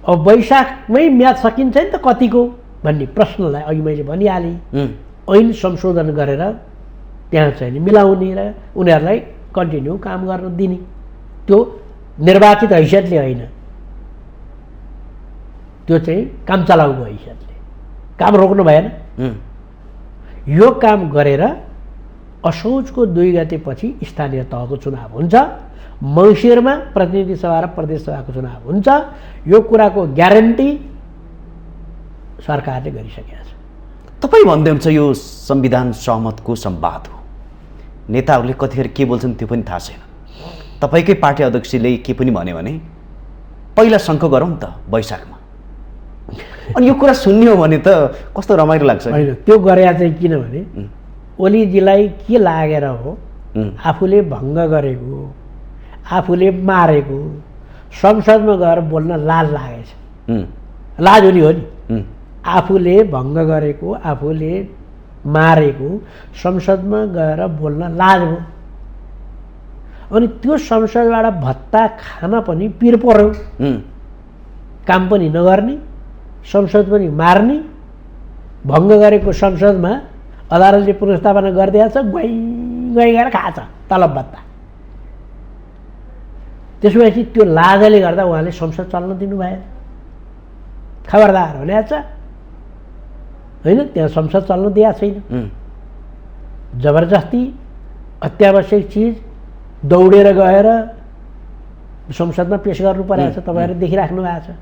Speaker 1: अब वैशाखमै म्याद सकिन्छ नि त कतिको भन्ने प्रश्नलाई अघि मैले भनिहालेँ। ऐन संशोधन गरेर त्यहाँ चाहिँ मिलाउने र उनीहरूलाई कन्टिन्यू काम गर्न दिने, त्यो निर्वाचित हैसियतले होइन, त्यो चाहिँ काम चलाउको हैसियतले। काम रोक्नु भएन। यो काम गरेर असोजको 2 गतेपछि स्थानीय तहको चुनाव हुन्छ, मङ्सिरमा प्रतिनिधि सभा र प्रदेश सभाको चुनाव हुन्छ। यो कुराको ग्यारेन्टी सरकारले गरिसकेको छ।
Speaker 2: तपाईँ भन्दै हुन्छ यो संविधान सहमतको संवाद हो, नेताहरूले कतिखेर के बोल्छन् त्यो पनि थाहा छैन। तपाईँकै पार्टी अध्यक्षले के पनि भन्यो भने पहिला सङ्ख गरौँ त वैशाखमा, अनि यो कुरा सुन्ने हो भने त कस्तो रमाइलो लाग्छ।
Speaker 1: होइन, त्यो गरे चाहिँ किनभने ओलीजीलाई के लागेर हो, आफूले भङ्ग गरेको, आफूले मारेको संसदमा गएर बोल्न लाज लागेछ। लाज हुने हो नि, आफूले भङ्ग गरेको, आफूले मारेको संसदमा गएर बोल्न लाज हो। अनि त्यो संसदबाट भत्ता खान पनि पिर पर्यो, काम पनि नगर्ने, संसद पनि मार्ने, भङ्ग गरेको संसदमा अदालतले पुनर्स्थापना गरिदिएछ, गई गएर खाछ तलब भत्ता। त्यसपछि त्यो लाजले गर्दा उहाँले संसद चल्न दिनु भएन। खबरदार भनेको छ होइन, त्यहाँ संसद चल्न दिएको छैन। जबरजस्ती अत्यावश्यक चिज दौडेर गएर संसदमा पेश गर्नु परेको छ। तपाईँहरू देखिराख्नु भएको छ,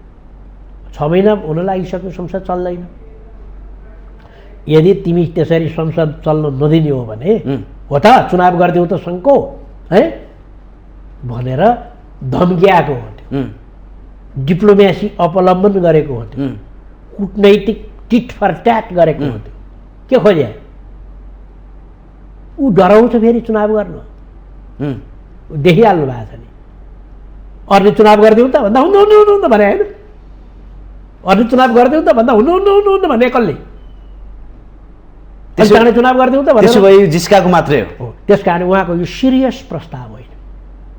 Speaker 1: 6 महिना हुन लागिसक्यो, संसद चल्दैन। यदि तिमी त्यसरी संसद चल्न नदिने हो भने हो त चुनाव गरिदेऊ त सङ्को है भनेर धम्किएको हो, डिप्लोमेसी अवलम्बन गरेको हो, कूटनैतिक टिट फर ट्याट गरेको हो। के खोज्या ऊ डराउँछ फेरि चुनाव गर्नु, देखिहाल्नु भएको छ नि। अर्ले चुनाव गरिदेऊ त भन्दा हुन्न हुन्न हुन्न भने होइन, अर्ले चुनाव गरिदेऊ त भन्दा हुन्न हुन्न हुन्न हुन्न भने कसले चुनाव गरिदेऊ त त्यसो भए
Speaker 2: जिस्काको मात्रै हो।
Speaker 1: त्यस कारण उहाँको यो सिरियस प्रस्ताव होइन,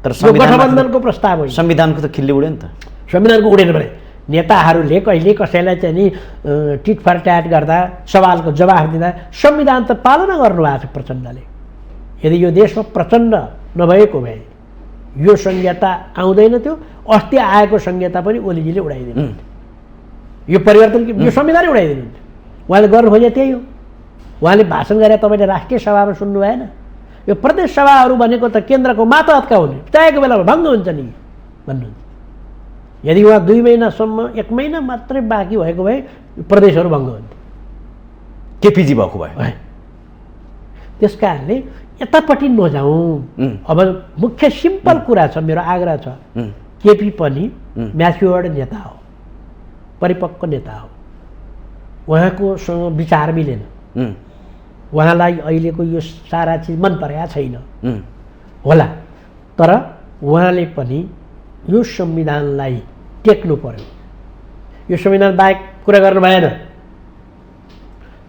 Speaker 2: तर
Speaker 1: गठबन्धनको प्रस्ताव होइन।
Speaker 2: संविधानको त खिल्ली उड्यो नि त।
Speaker 1: संविधानको उडेन भने नेताहरूले कहिले कसैलाई चाहिँ नि टिट फर ट्याट गर्दा, सवालको जवाफ दिँदा संविधान त पालना गर्नुभएको छ प्रचण्डले। यदि यो देशमा प्रचण्ड नभएको भए यो संहिता आउँदैन थियो। अस्ति आएको संहिता पनि ओलीजीले उडाइदिनु, यो परिवर्तन यो संविधानै उडाइदिनु। उहाँले गर्नु खोजे त्यही हो। उहाँले भाषण गरे, तपाईँले राष्ट्रिय सभामा सुन्नु भएन। यो प्रदेश सभाहरू भनेको त केन्द्रको मातहतका हुने, चाहेको बेलामा भङ्ग हुन्छ नि भन्नुहुन्छ। यदि उहाँ 2 महिनासम्म 1 महिना मात्रै बाँकी भएको भए प्रदेशहरू भङ्ग हुन्थ्यो,
Speaker 2: केपीजी भएको भए।
Speaker 1: त्यस कारणले यतापट्टि नजाउँ। अब मुख्य सिम्पल कुरा छ, मेरो आग्रह छ, केपी पनि म्याच्योर्ड नेता हो, परिपक्व नेता हो, उहाँकोसँग विचार मिलेन, उहाँलाई अहिलेको यो सारा चिज मन परेको छैन होला। तर उहाँले पनि यो संविधानलाई टेक्नु पर्यो। यो संविधान बाहेक कुरा गर्नु भएन।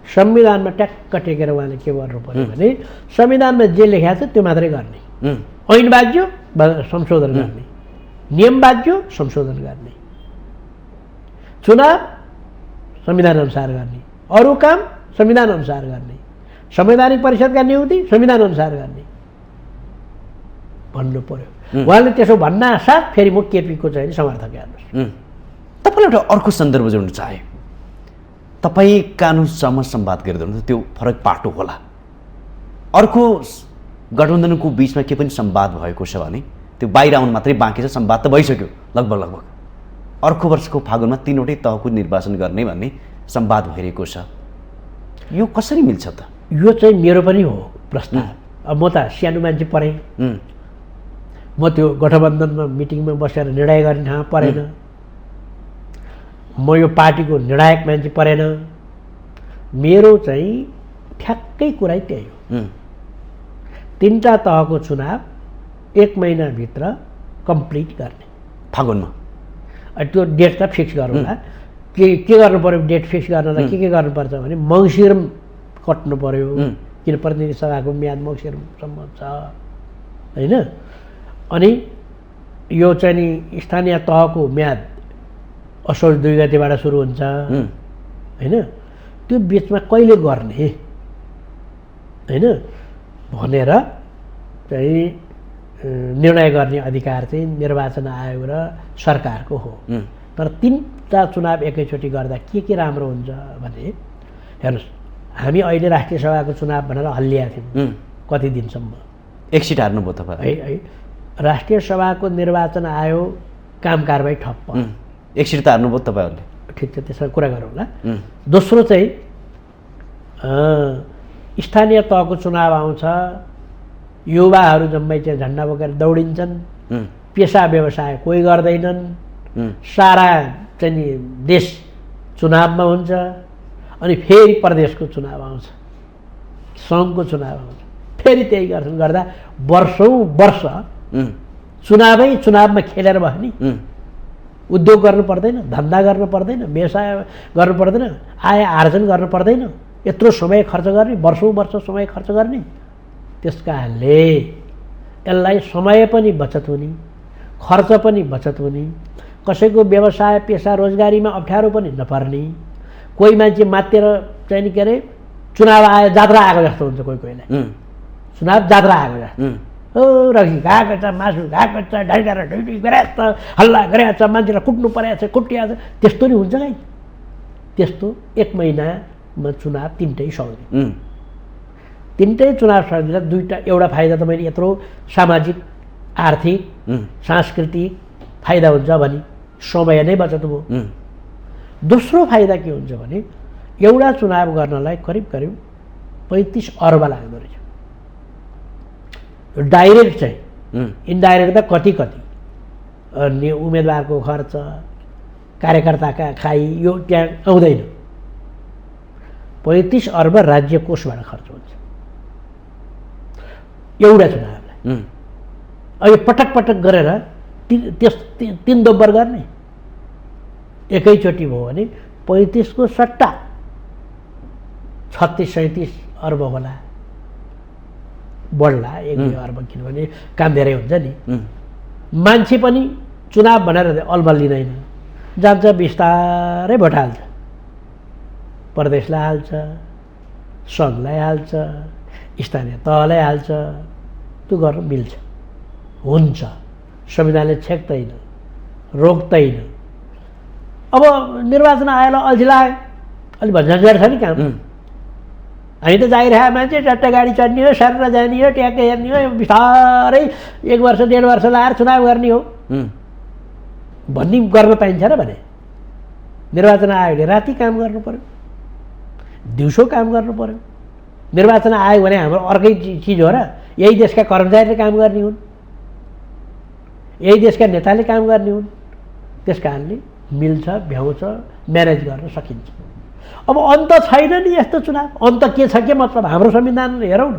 Speaker 1: संविधानमा ट्याक्क टेकेर उहाँले के गर्नु पर्यो भने संविधानमा जे लेखेको छ त्यो मात्रै गर्ने, ऐन बाज्यो संशोधन गर्ने, नियम बाज्यो संशोधन गर्ने, चुनाव संविधान अनुसार गर्ने, अरू काम संविधानअनुसार गर्ने, संवैधानिक परिषदका नियुक्ति संविधानअनुसार गर्ने भन्नु पर्यो। उहाँले त्यसो भन्नासाथ फेरि म केपीको चाहिँ समर्थक हेर्नुहोस्।
Speaker 2: तपाईँले एउटा अर्को सन्दर्भ जोड्नु चाहे, तपाईँ कानुनसम्म संवाद गरिदिनु त्यो फरक पाटो होला, अर्को गठबन्धनको बिचमा के पनि संवाद भएको छ भने त्यो बाहिर आउनु मात्रै बाँकी छ, संवाद त भइसक्यो लगभग। अर्को वर्षको फागुनमा 3वटै तहको निर्वाचन गर्ने भन्ने संवाद भइरहेको छ, यो कसरी मिल्छ त?
Speaker 1: यो चाहिँ मेरो पनि हो प्रस्ताव। अब म त सानो मान्छे परेँ, म त्यो गठबन्धनमा मिटिङमा बसेर निर्णय गर्ने ठाउँमा परेन, म यो पार्टीको निर्णायक मान्छे परेन। मेरो चाहिँ ठ्याक्कै कुरै त्यही हो। 3टा तहको चुनाव 1 महिनाभित्र कम्प्लिट गर्ने
Speaker 2: फागुनमा।
Speaker 1: त्यो डेट त फिक्स गरौँला। के गर्नु पऱ्यो डेट फिक्स गर्नलाई के गर्नुपर्छ भने मङ्सिर कट्नु पऱ्यो, किन प्रतिनिधि सभाको म्याद मङ्सिरसम्म छ होइन। अनि यो चाहिँ नि स्थानीय तहको म्याद असोज 2 गतेबाट सुरु हुन्छ होइन। त्यो बिचमा कहिले गर्ने होइन भनेर चाहिँ निर्णय गर्ने अधिकार चाहिँ निर्वाचन आयोग र सरकारको हो। तर 3टा चुनाव एकैचोटि गर्दा के राम्रो हुन्छ भने हेर्नुहोस्, हामी अहिले राष्ट्रिय सभाको चुनाव भनेर हल्लिएका थियौँ कति दिनसम्म।
Speaker 2: 1 सिट हार्नुभयो तपाईँ
Speaker 1: है। राष्ट्रिय सभाको निर्वाचन आयोग काम कारबाही ठप्प।
Speaker 2: 1 सिट त हार्नुभयो तपाईँहरूले।
Speaker 1: ठिक छ, त्यसमा कुरा गरौँला। दोस्रो चाहिँ स्थानीय तहको चुनाव आउँछ, युवाहरू जम्मै चाहिँ झन्डा बोकेर दौडिन्छन्, पेसा व्यवसाय कोही गर्दैनन्, सारा चाहिँ नि देश चुनावमा हुन्छ। अनि फेरि प्रदेशको चुनाव आउँछ, सङ्घको चुनाव आउँछ, फेरि त्यही गर्दा वर्षौँ वर्ष चुनावमा खेलेर भयो नि। उद्योग गर्नु पर्दैन, धन्दा गर्नु पर्दैन, व्यवसाय गर्नु पर्दैन, आय आर्जन गर्नु पर्दैन, यत्रो समय खर्च गर्ने, वर्षौँ वर्ष समय खर्च गर्ने। त्यस कारणले यसलाई समय पनि बचत हुने, खर्च पनि बचत हुने, कसैको व्यवसाय पेसा रोजगारीमा अप्ठ्यारो पनि नपर्ने। कोही मान्छे मातेर चाहिँ के अरे चुनाव आयो जात्रा आएको जस्तो हुन्छ, कोहीलाई चुनाव जात्रा आएको जस्तो। रक्सी गएको छ, मासु गएको छ, ढाइटा र ढुइटी गरेछ, हल्ला गरेछ, मान्छेलाई कुट्नु परेको छ, कुटिएको छ, त्यस्तो नि हुन्छ कि त्यस्तो 1 महिनामा चुनाव 3टै सक्ने। 3टै चुनाव सक्दा 2टा एउटा फाइदा त मैले यत्रो सामाजिक आर्थिक सांस्कृतिक फाइदा हुन्छ भने समय नै बचत भयो। दोस्रो फाइदा के हुन्छ भने एउटा चुनाव गर्नलाई करिब 35 अर्ब लाग्दो रहेछ। डाइरेक्ट चाहिँ, इन्डाइरेक्ट त कति अनि उम्मेदवारको खर्च, कार्यकर्ताका खाइ यो त्यहाँ आउँदैन। 35 अर्ब राज्य कोषबाट खर्च हुन्छ एउटा चुनावलाई। अब पटक पटक गरेर त्यस 3 दोब्बर गर्ने एकैचोटि भयो भने 35 को सट्टा 36-37 अर्ब होला, बढ्ला 1-2 अर्ब, किनभने काम धेरै हुन्छ नि। मान्छे पनि चुनाव भनेर अलबल लिँदैन, जान्छ बिस्तारै भोट हाल्छ, प्रदेशलाई हाल्छ, सङ्घलाई हाल्छ, स्थानीय तहलाई हाल्छ। त्यो गर्न मिल्छ, हुन्छ, संविधानले छेक्दैन, रोक्दैन। अब निर्वाचन आयोगलाई अल्छी लाग्यो, अलि भन्छार छ नि काम। हामी त जाइरहेको मान्छे, चट्टा गाडी चढ्ने हो, सारेर जाने हो, ट्याक्क हेर्ने हो, बिस्तारै 1 वर्ष 1.5 वर्ष लगाएर चुनाव गर्ने हो भन्ने गर्न पाइन्छ र भने? निर्वाचन आयोगले राति काम गर्नु पर्यो, दिउँसो काम गर्नु पर्यो। निर्वाचन आयोग भने हाम्रो अर्कै चिज हो र? यही देशका कर्मचारीले काम गर्ने हुन्, यही देशका नेताले काम गर्ने हुन्। त्यस कारणले मिल्छ, भ्याउँछ, म्यानेज गर्न सकिन्छ। अब अन्त छैन नि यस्तो चुनाव। अन्त के छ के मतलब? हाम्रो संविधान हेरौँ न,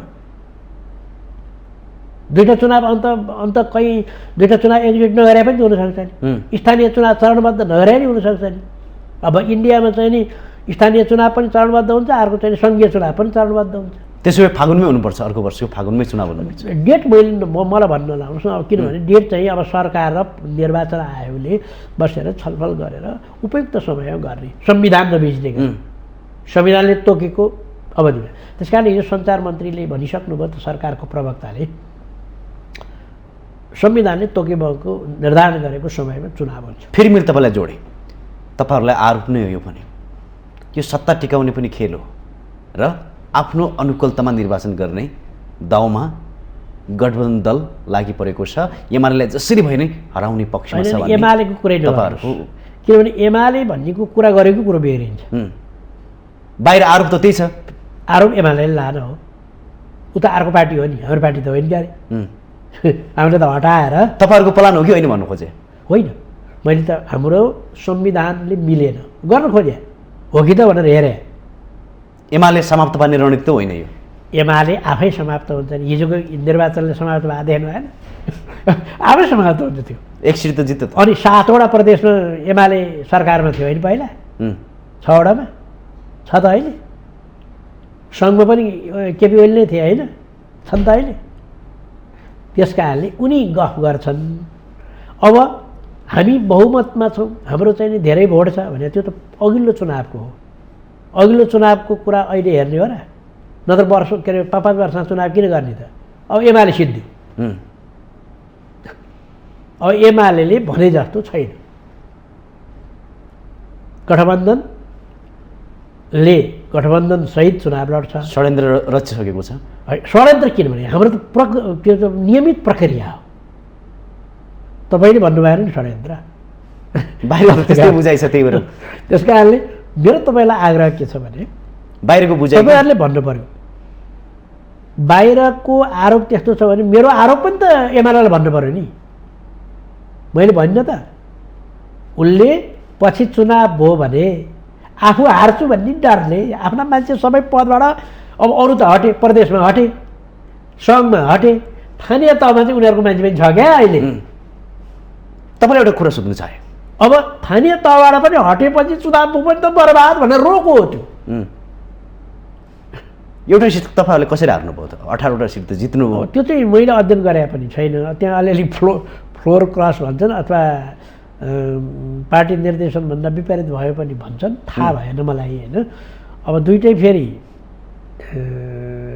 Speaker 1: 2टा चुनाव अन्त कहीँ 2टा चुनाव एकजुट नगरे पनि हुनसक्छ नि, स्थानीय चुनाव चरणबद्ध नगरे नि हुनसक्छ नि। अब इन्डियामा चाहिँ नि स्थानीय चुनाव पनि चरणबद्ध हुन्छ, अर्को चाहिँ सङ्घीय चुनाव पनि चरणबद्ध हुन्छ।
Speaker 2: त्यसो भए फागुनमै हुनुपर्छ, अर्को वर्षको फागुनमै चुनाव हुनुपर्छ।
Speaker 1: डेट मलाई भन्न लाउनुहोस् न, किनभने डेट चाहिँ अब सरकार र निर्वाचन आयोगले बसेर छलफल गरेर उपयुक्त समयमा गर्ने, संविधान नबिच्ने गरी। संविधानले तोकेको अवधिमा। त्यस कारण हिजो सञ्चार मन्त्रीले भनिसक्नुभयो त सरकारको प्रवक्ताले संविधानले तोके भएको निर्धारण गरेको समयमा चुनाव हुन्छ।
Speaker 2: फेरि मैले तपाईँलाई जोडेँ, तपाईँहरूलाई आरोप नै हो यो पनि, यो सत्ता टिकाउने पनि खेल हो र आफ्नो अनुकूलतामा निर्वाचन गर्ने दाउमा गठबन्धन दल लागि परेको छ। एमालेलाई जसरी भए नै हराउने पक्षमा छ भन्ने
Speaker 1: एमालेको कुरै
Speaker 2: तपाईँहरूको,
Speaker 1: किनभने एमाले भन्नेको कुरा गरेको कुरो बिग्रिन्छ।
Speaker 2: बाहिर आरोप त त्यही छ,
Speaker 1: आरोप एमाले लान हो, उता अर्को पार्टी हो नि, हाम्रो पार्टी त होइन क्यारे, हामीले त हटाएर।
Speaker 2: तपाईँहरूको प्लान हो कि होइन भन्नु खोजेँ?
Speaker 1: होइन, मैले त हाम्रो संविधानले मिलेन गर्न खोजेँ हो कि त भनेर हेरेँ।
Speaker 2: एमाले समाप्त पार्ने रणनीति त होइन यो,
Speaker 1: एमाले आफै समाप्त हुन्छ नि। हिजोको निर्वाचनले समाप्त भएको देख्नु भएन? आफै समाप्त हुन्छ त्यो।
Speaker 2: एक सिट त जित्यो त।
Speaker 1: अनि 7वटा प्रदेशमा एमाले सरकारमा थियो होइन पहिला, 6वटामा छ त अहिले। सङ्घमा पनि केपी ओली नै थिए होइन, छन् त अहिले। त्यस कारणले उनी गफ गर्छन्। अब हामी बहुमतमा छौँ, हाम्रो चाहिँ नि धेरै भोट छ भने त्यो त अघिल्लो चुनावको हो। अघिल्लो चुनावको कुरा अहिले हेर्ने हो र, नत्र वर्ष के अरे 5 वर्षमा चुनाव किन गर्ने त? अब एमाले सिद्धि, अब एमाले भने जस्तो छैन। गठबन्धन सहित चुनाव लड्छ।
Speaker 2: षड्यन्त्र रचिसकेको छ।
Speaker 1: षड्यन्त्र किनभने हाम्रो त त्यो त नियमित प्रक्रिया हो। तपाईँले भन्नुभयो नि षड्यन्त्र,
Speaker 2: बाहिर त्यस्तै बुझाइ छ, त्यही भएर।
Speaker 1: त्यस कारणले मेरो तपाईँलाई आग्रह के छ भने
Speaker 2: बाहिरको बुझाइ
Speaker 1: तपाईँहरूले भन्नु पर्यो। बाहिरको आरोप त्यस्तो छ भने मेरो आरोप पनि त एमालेलाई भन्नु पर्यो नि। मैले भनिनँ त, उसले पछि चुनाव भयो भने आफू हार्छु भन्ने डरले आफ्ना मान्छे सबै पदबाट अब अरू त हटे, प्रदेशमा हटे, सङ्घमा हटे, स्थानीय तहमा चाहिँ उनीहरूको मान्छे पनि छ क्या अहिले।
Speaker 2: तपाईँलाई एउटा कुरा सोध्नु चाहे,
Speaker 1: अब स्थानीय तहबाट पनि हटेपछि चुनाव पनि त बर्बाद भनेर रोको हो त्यो।
Speaker 2: एउटा सिट तपाईँहरूले कसरी हार्नुभयो त? 18वटा सिट त जित्नुभयो।
Speaker 1: त्यो चाहिँ मैले अध्ययन गरे पनि छैन। त्यहाँ अलिअलि फ्लोर क्रस भन्छन् अथवा पार्टी निर्देशनभन्दा विपरीत भयो पनि भन्छन्, थाहा भएन मलाई होइन। अब दुइटै फेरि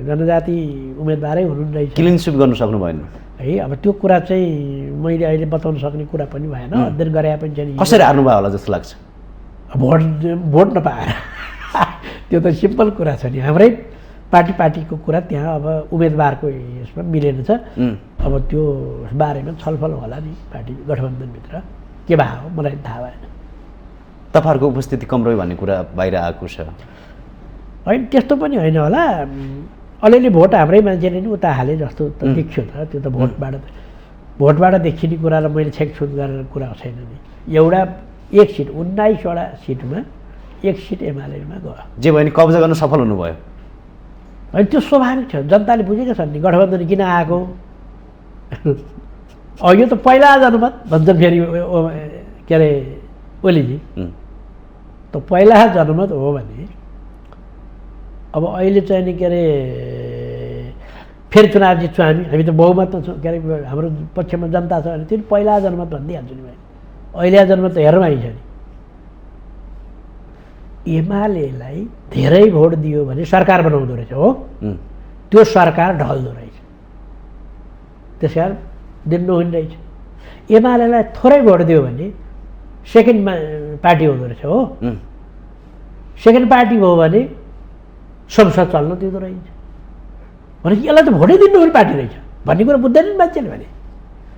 Speaker 1: जनजाति उम्मेदवारै हुनुहुन्न रहेछ,
Speaker 2: क्लिन स्विप गर्नु सक्नु भएन
Speaker 1: है। अब त्यो कुरा चाहिँ मैले अहिले बताउन सक्ने कुरा पनि भएन, अध्ययन गरे पनि छैन।
Speaker 2: कसरी हार्नुभयो होला जस्तो लाग्छ?
Speaker 1: भोट नपाएर त्यो त सिम्पल कुरा छ नि। हाम्रै पार्टीको कुरा त्यहाँ अब उम्मेदवारको यसमा मिलेन छ। अब त्यो बारेमा छलफल होला नि पार्टी गठबन्धनभित्र, के भए हो मलाई थाहा भएन।
Speaker 2: तपाईँहरूको उपस्थिति कम रह्यो भन्ने कुरा बाहिर आएको छ।
Speaker 1: होइन त्यस्तो पनि होइन होला, अलिअलि भोट हाम्रै मान्छेले नि उता हाले जस्तो त देखियो त। त्यो त भोटबाट देखिने कुरालाई मैले छेकछुट गरेर कुरा छैन नि। एउटा एक सिट 19वटा सिटमा एक सिट एमालेमा गयो।
Speaker 2: जे भयो नि कब्जा गर्न सफल हुनुभयो।
Speaker 1: होइन त्यो स्वाभाविक छ, जनताले बुझेका छन् नि गठबन्धन किन आएको। यो त पहिला जनमत भन्छन् फेरि के अरे ओलीजी, त पहिला जनमत हो भने अब अहिले चाहिँ नि के अरे फेरि चुनाव जित्छौँ हामी त बहुमतमा छौँ, के अरे हाम्रो पक्षमा जनता छ भने त्यो पहिला जनमत भनिदिइहाल्छु नि मैले। अहिले जनमत त हेर्नु आइन्छ नि। एमालेलाई धेरै भोट दियो भने सरकार बनाउँदो रहेछ हो, त्यो सरकार ढल्दो रहेछ। त्यस कारण दिनु हुने रहेछ। एमालेलाई थोरै भोट दियो भने सेकेन्ड पार्टी हुँदो रहेछ हो, सेकेन्ड पार्टी भयो भने संसद चल्न दिँदो रहेछ। भने यसलाई त भोटै दिनु हुने पार्टी रहेछ भन्ने कुरा बुझ्दैन नि मान्छेले। भने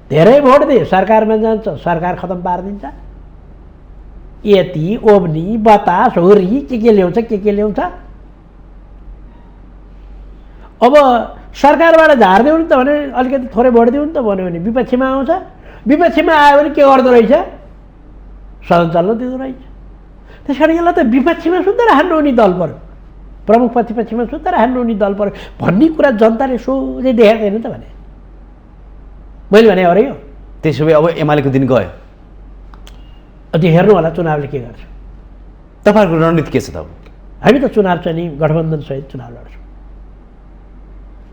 Speaker 1: धेरै भोट दिए सरकारमा जान्छ, सरकार खतम पारिदिन्छ। यति ओब्नी बतास हुरी के ल्याउँछ के ल्याउँछ। अब सरकारबाट झारिदियो नि त भने अलिकति थोरै भोट दियो नि त भन्यो भने विपक्षमा आउँछ, विपक्षमा आयो भने के गर्दो रहेछ, सदन चल्न दिँदो रहेछ। त्यस कारण यसलाई त विपक्षमा सुत्दै राख्नु हुने दल पऱ्यो, प्रमुख प्रतिपक्षमा सुत्दै राख्नु हुने दल पऱ्यो भन्ने कुरा जनताले सोझै देखेको छैन त। भने मैले भने अरे हो।
Speaker 2: त्यसो भए अब एमालेको दिन गयो।
Speaker 1: त्यो हेर्नु होला चुनावले के गर्छ।
Speaker 2: तपाईँहरूको रणनीति के छ त?
Speaker 1: हामी त चुनाव चाहिँ नि गठबन्धन सहित चुनाव लड्छौँ।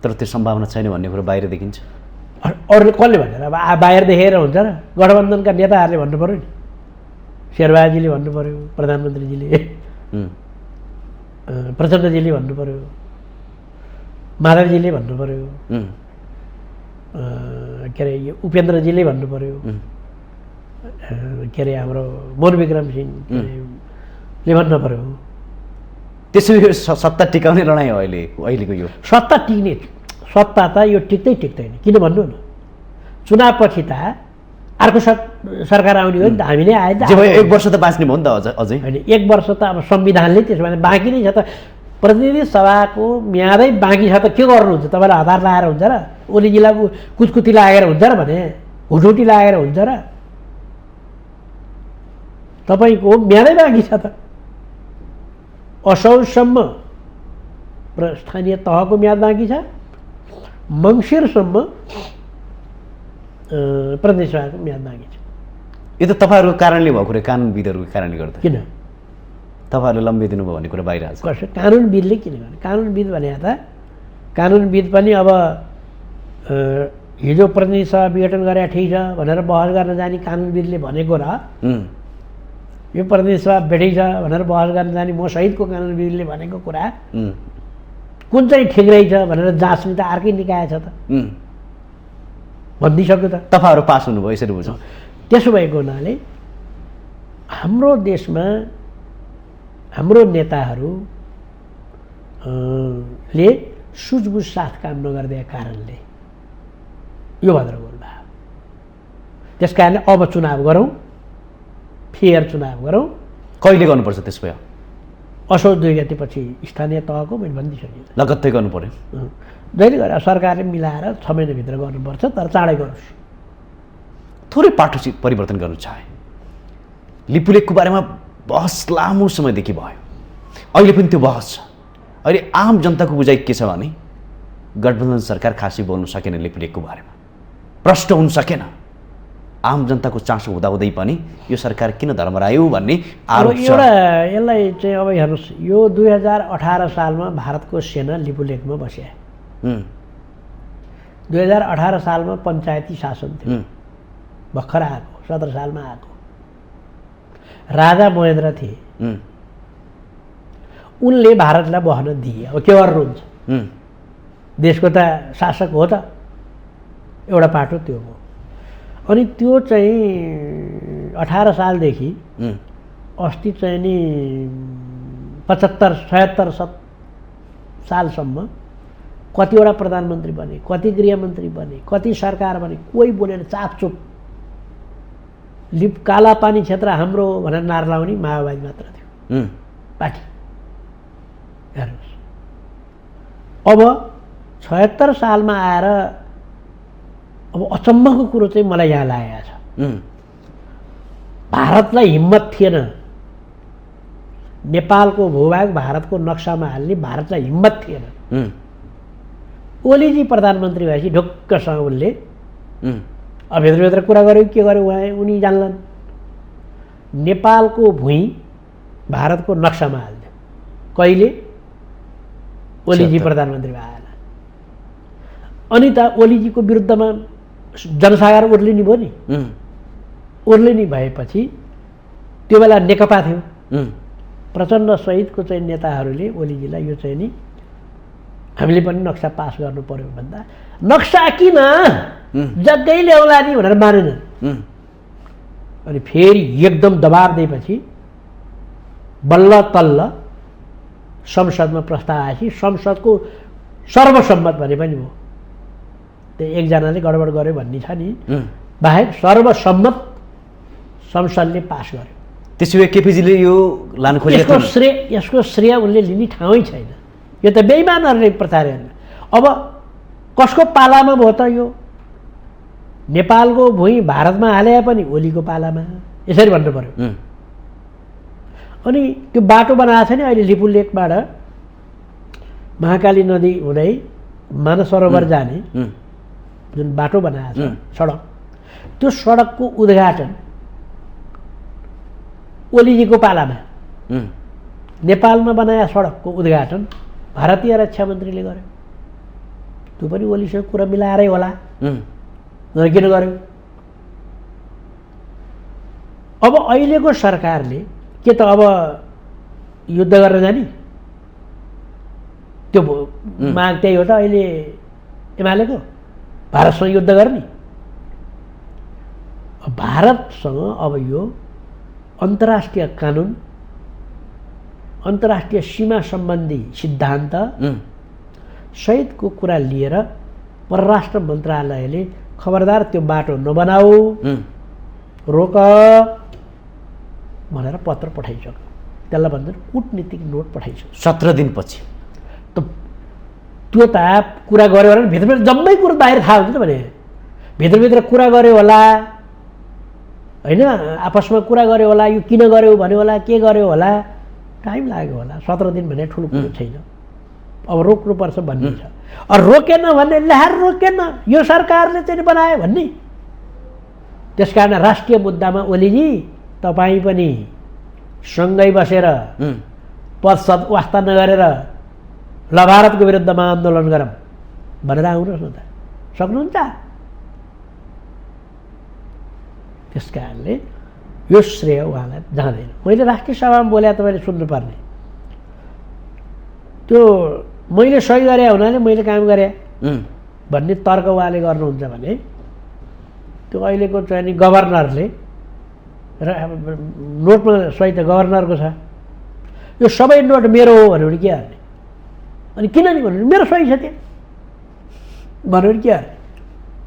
Speaker 2: तर त्यो सम्भावना छैन भन्ने कुरो बाहिर देखिन्छ।
Speaker 1: अरूले कसले भनेर? अब बाहिर देखेर हुन्छ र? गठबन्धनका नेताहरूले भन्नु पऱ्यो नि, शेरबहादुरजीले भन्नु पऱ्यो, प्रधानमन्त्रीजीले। प्रचण्डजीले भन्नु पर्यो, माधवजीले भन्नु पर्यो, के अरे यो उपेन्द्रजीले भन्नु पर्यो, के अरे हाम्रो मोहनविक्रम सिंहले भन्नु पर्यो।
Speaker 2: त्यसो यो सत्ता टिकाउने लडाइँ हो अहिलेको यो।
Speaker 1: सत्ता टिक्ने, सत्ता त यो टिक्दैन। किन भन्नु न, चुनावपछि त अर्को सरकार आउने हो नि त, हामी नै आए त।
Speaker 2: 1 वर्ष त बाँच्ने भयो नि त अझै।
Speaker 1: होइन, 1 वर्ष त अब संविधानले त्यसो भने बाँकी नै छ त। प्रतिनिधि सभाको म्यादै बाँकी छ त के गर्नुहुन्छ तपाईँलाई? हतार लगाएर हुन्छ र? ओलीजीलाई कुचकुती लागेर हुन्छ र भने? हुटुटी लागेर हुन्छ र? तपाईँको म्यादै बाँकी छ त। असौजसम्म स्थानीय तहको म्याद बाँकी छ, मङ्सिरसम्म प्रतिनिधि सभाको म्याद बाँकी छ।
Speaker 2: यो त तपाईँहरूको कारणले भएको कुरा, कानुनविदहरूको कारणले गर्दा।
Speaker 1: किन
Speaker 2: तपाईँहरूले लम्बी दिनुभयो भन्ने कुरा बाहिर आएको छ।
Speaker 1: कसो कानुनविदले किन गर्ने? कानुनविद भने त कानुनविद पनि अब हिजो प्रतिनिधि सभा विघटन गरे ठिक छ भनेर बहस गर्न जाने कानुनविदले भनेको र यो प्रतिनिधि सभा बेठै छ भनेर बहस गर्न जाने म सहितको कानुनविदले भनेको कुरा कुन चाहिँ ठिक रहेछ भनेर जाँच्ने त अर्कै निकाय छ त। भनिदिइसक्यो त।
Speaker 2: तपाईँहरू पास हुनुभयो, यसरी बुझौँ।
Speaker 1: त्यसो भएको हुनाले हाम्रो देशमा हाम्रो नेताहरूले सुझबुझ साथ काम नगरिदिएको कारणले यो भनेर बोल्नुभयो। त्यस कारणले अब चुनाव गरौँ, फेयर चुनाव गरौँ।
Speaker 2: कहिले गर्नुपर्छ त्यस भए?
Speaker 1: असोज 2 गतेपछि स्थानीय तहको मैले भनिदिइसकेँ।
Speaker 2: लगत्तै गर्नु पर्यो।
Speaker 1: जहिले गरेर सरकारले मिलाएर 6 महिनाभित्र गर्नुपर्छ, तर चाँडै गरोस्।
Speaker 2: थोरै पाटो परिवर्तन गर्नु चाहे। लिपुलेकको बारेमा बहस लामो समयदेखि भयो, अहिले पनि त्यो बहस छ। अहिले आम जनताको बुझाइ के छ भने गठबन्धन सरकार खासै बोल्नु सकेन लिपुलेकको बारेमा, प्रष्ट हुन सकेन। आम जनताको चासो हुँदाहुँदै पनि यो सरकार किन धर्मरायो भन्ने आरोप छ।
Speaker 1: यसलाई चाहिँ अब हेर्नुहोस्, यो 2018 सालमा भारतको सेना लिपुलेकमा बस्या। 2018 सालमा पञ्चायती शासन थियो, भर्खर आएको, 17 सालमा आएको। राजा महेन्द्र थिए, उनले भारतलाई बस्न दिए। अब के गर्नुहुन्छ? देशको त शासक हो त, एउटा पाटो त्यो हो। अनि त्यो चाहिँ 18 सालदेखि अस्ति चाहिँ नि 75-76 सालसम्म कतिवटा प्रधानमन्त्री बने, कति गृहमन्त्री बने, कति सरकार बने, कोही बोलेर चापचुप। कालापानी क्षेत्र हाम्रो भनेर नारा लाउने माओवादी मात्र थियो, पार्टी। हेर्नुहोस्, अब 76 सालमा आएर अब अचम्मको कुरो चाहिँ मलाई यहाँ लागेको छ। भारतलाई हिम्मत थिएन, नेपालको भूभाग भारतको नक्सामा हाल्ने भारतलाई हिम्मत थिएन। ओलीजी प्रधानमन्त्री भएपछि ढुक्कसँग उनले अब भित्रभित्र कुरा गर्यो, के गर्यो उनी जान्लान्। नेपालको भुइँ भारतको नक्सामा हाल्यो। कहिले? ओलीजी प्रधानमन्त्री भएन। अनि त ओलीजीको विरुद्धमा जनसागर ओर्लिने भयो नि। ओर्लिने भएपछि त्यो बेला नेकपा थियो, प्रचण्ड सहितको चाहिँ नेताहरूले ओलीजीलाई यो चाहिँ नि हामीले पनि नक्सा पास गर्नु पर्यो भन्दा नक्सा किन जग्गै ल्याउला नि भनेर मानेनन्। अनि फेरि एकदम दबाब दिएपछि बल्ल तल्ल संसदमा प्रस्ताव आएपछि संसदको सर्वसम्मत भने पनि भयो। त्यो एकजनाले गडबड गर्यो भन्ने छ नि, बाहेक सर्वसम्मत संसदले पास गर्यो।
Speaker 2: त्यसो भए केपीजीले यो लान खोजेको
Speaker 1: यसको श्रेय उनले लिने ठाउँै छैन। यो त बेइमानहरूले प्रचार गर्ने। अब कसको पालामा भयो त? यो नेपालको भुइँ भारतमा हाले पनि ओलीको पालामा, यसरी भन्नु पर्यो। अनि त्यो बाटो बनाएको छ नि अहिले लिपुलेकबाट महाकाली नदी हुँदै मानस सरोवर जाने जुन बाटो बनाएको छ सडक, त्यो सडकको उद्घाटन ओलीजीको पालामा, नेपालमा बनाएको सडकको उद्घाटन भारतीय रक्षा मन्त्रीले गर्यो। त्यो पनि ओलीसँग कुरा मिलाएरै होला, किन गर्यो? अब अहिलेको सरकारले के त अब युद्ध गर्न जाने? त्यो माग त्यही हो त अहिले एमालेको, भारतसँग युद्ध गर्ने। भारतसँग अब यो अन्तर्राष्ट्रिय कानुन, अन्तर्राष्ट्रिय सीमा सम्बन्धी सिद्धान्त सहितको कुरा लिएर परराष्ट्र मन्त्रालयले खबरदार त्यो बाटो नबनाऊ, रोक भनेर पत्र पठाइसक्यो। त्यसलाई भन्छन् कूटनीतिक नोट पठाइसक्यो।
Speaker 2: 17 दिनपछि
Speaker 1: त त्यो त कुरा गऱ्यो भने भित्रभित्र जम्मै कुरो बाहिर थाहा हुन्छ त भने। भित्रभित्र कुरा गऱ्यो होला होइन, आपसमा कुरा गऱ्यो होला, यो किन गऱ्यो भन्यो होला, के गऱ्यो होला, टाइम लाग्यो होला। 17 दिन भने ठुलो कुरो छैन। अब रोक्नुपर्छ भन्ने छ। रोकेन भने ल्याएर रोकेन, यो सरकारले चाहिँ बनायो भन्ने। त्यसकारण राष्ट्रिय मुद्दामा ओलीजी तपाईँ पनि सँगै बसेर पद वास्ता नगरेर ल भारतको विरुद्धमा आन्दोलन गरौँ भनेर आउनुहोस् न त, सक्नुहुन्छ? त्यस कारणले यो श्रेय उहाँलाई जाँदैन। मैले राष्ट्रिय सभामा बोले तपाईँले सुन्नुपर्ने, त्यो मैले सही गरेँ हुनाले मैले काम गरेँ भन्ने तर्क उहाँले गर्नुहुन्छ भने त्यो अहिलेको चाहिँ नि गभर्नरले र नोटमा सही त गभर्नरको छ, यो सबै नोट मेरो हो भन्यो भने के गर्ने? अनि किन नि भन्नु मेरो सही छ त्यहाँ भन्यो भने के गर्ने?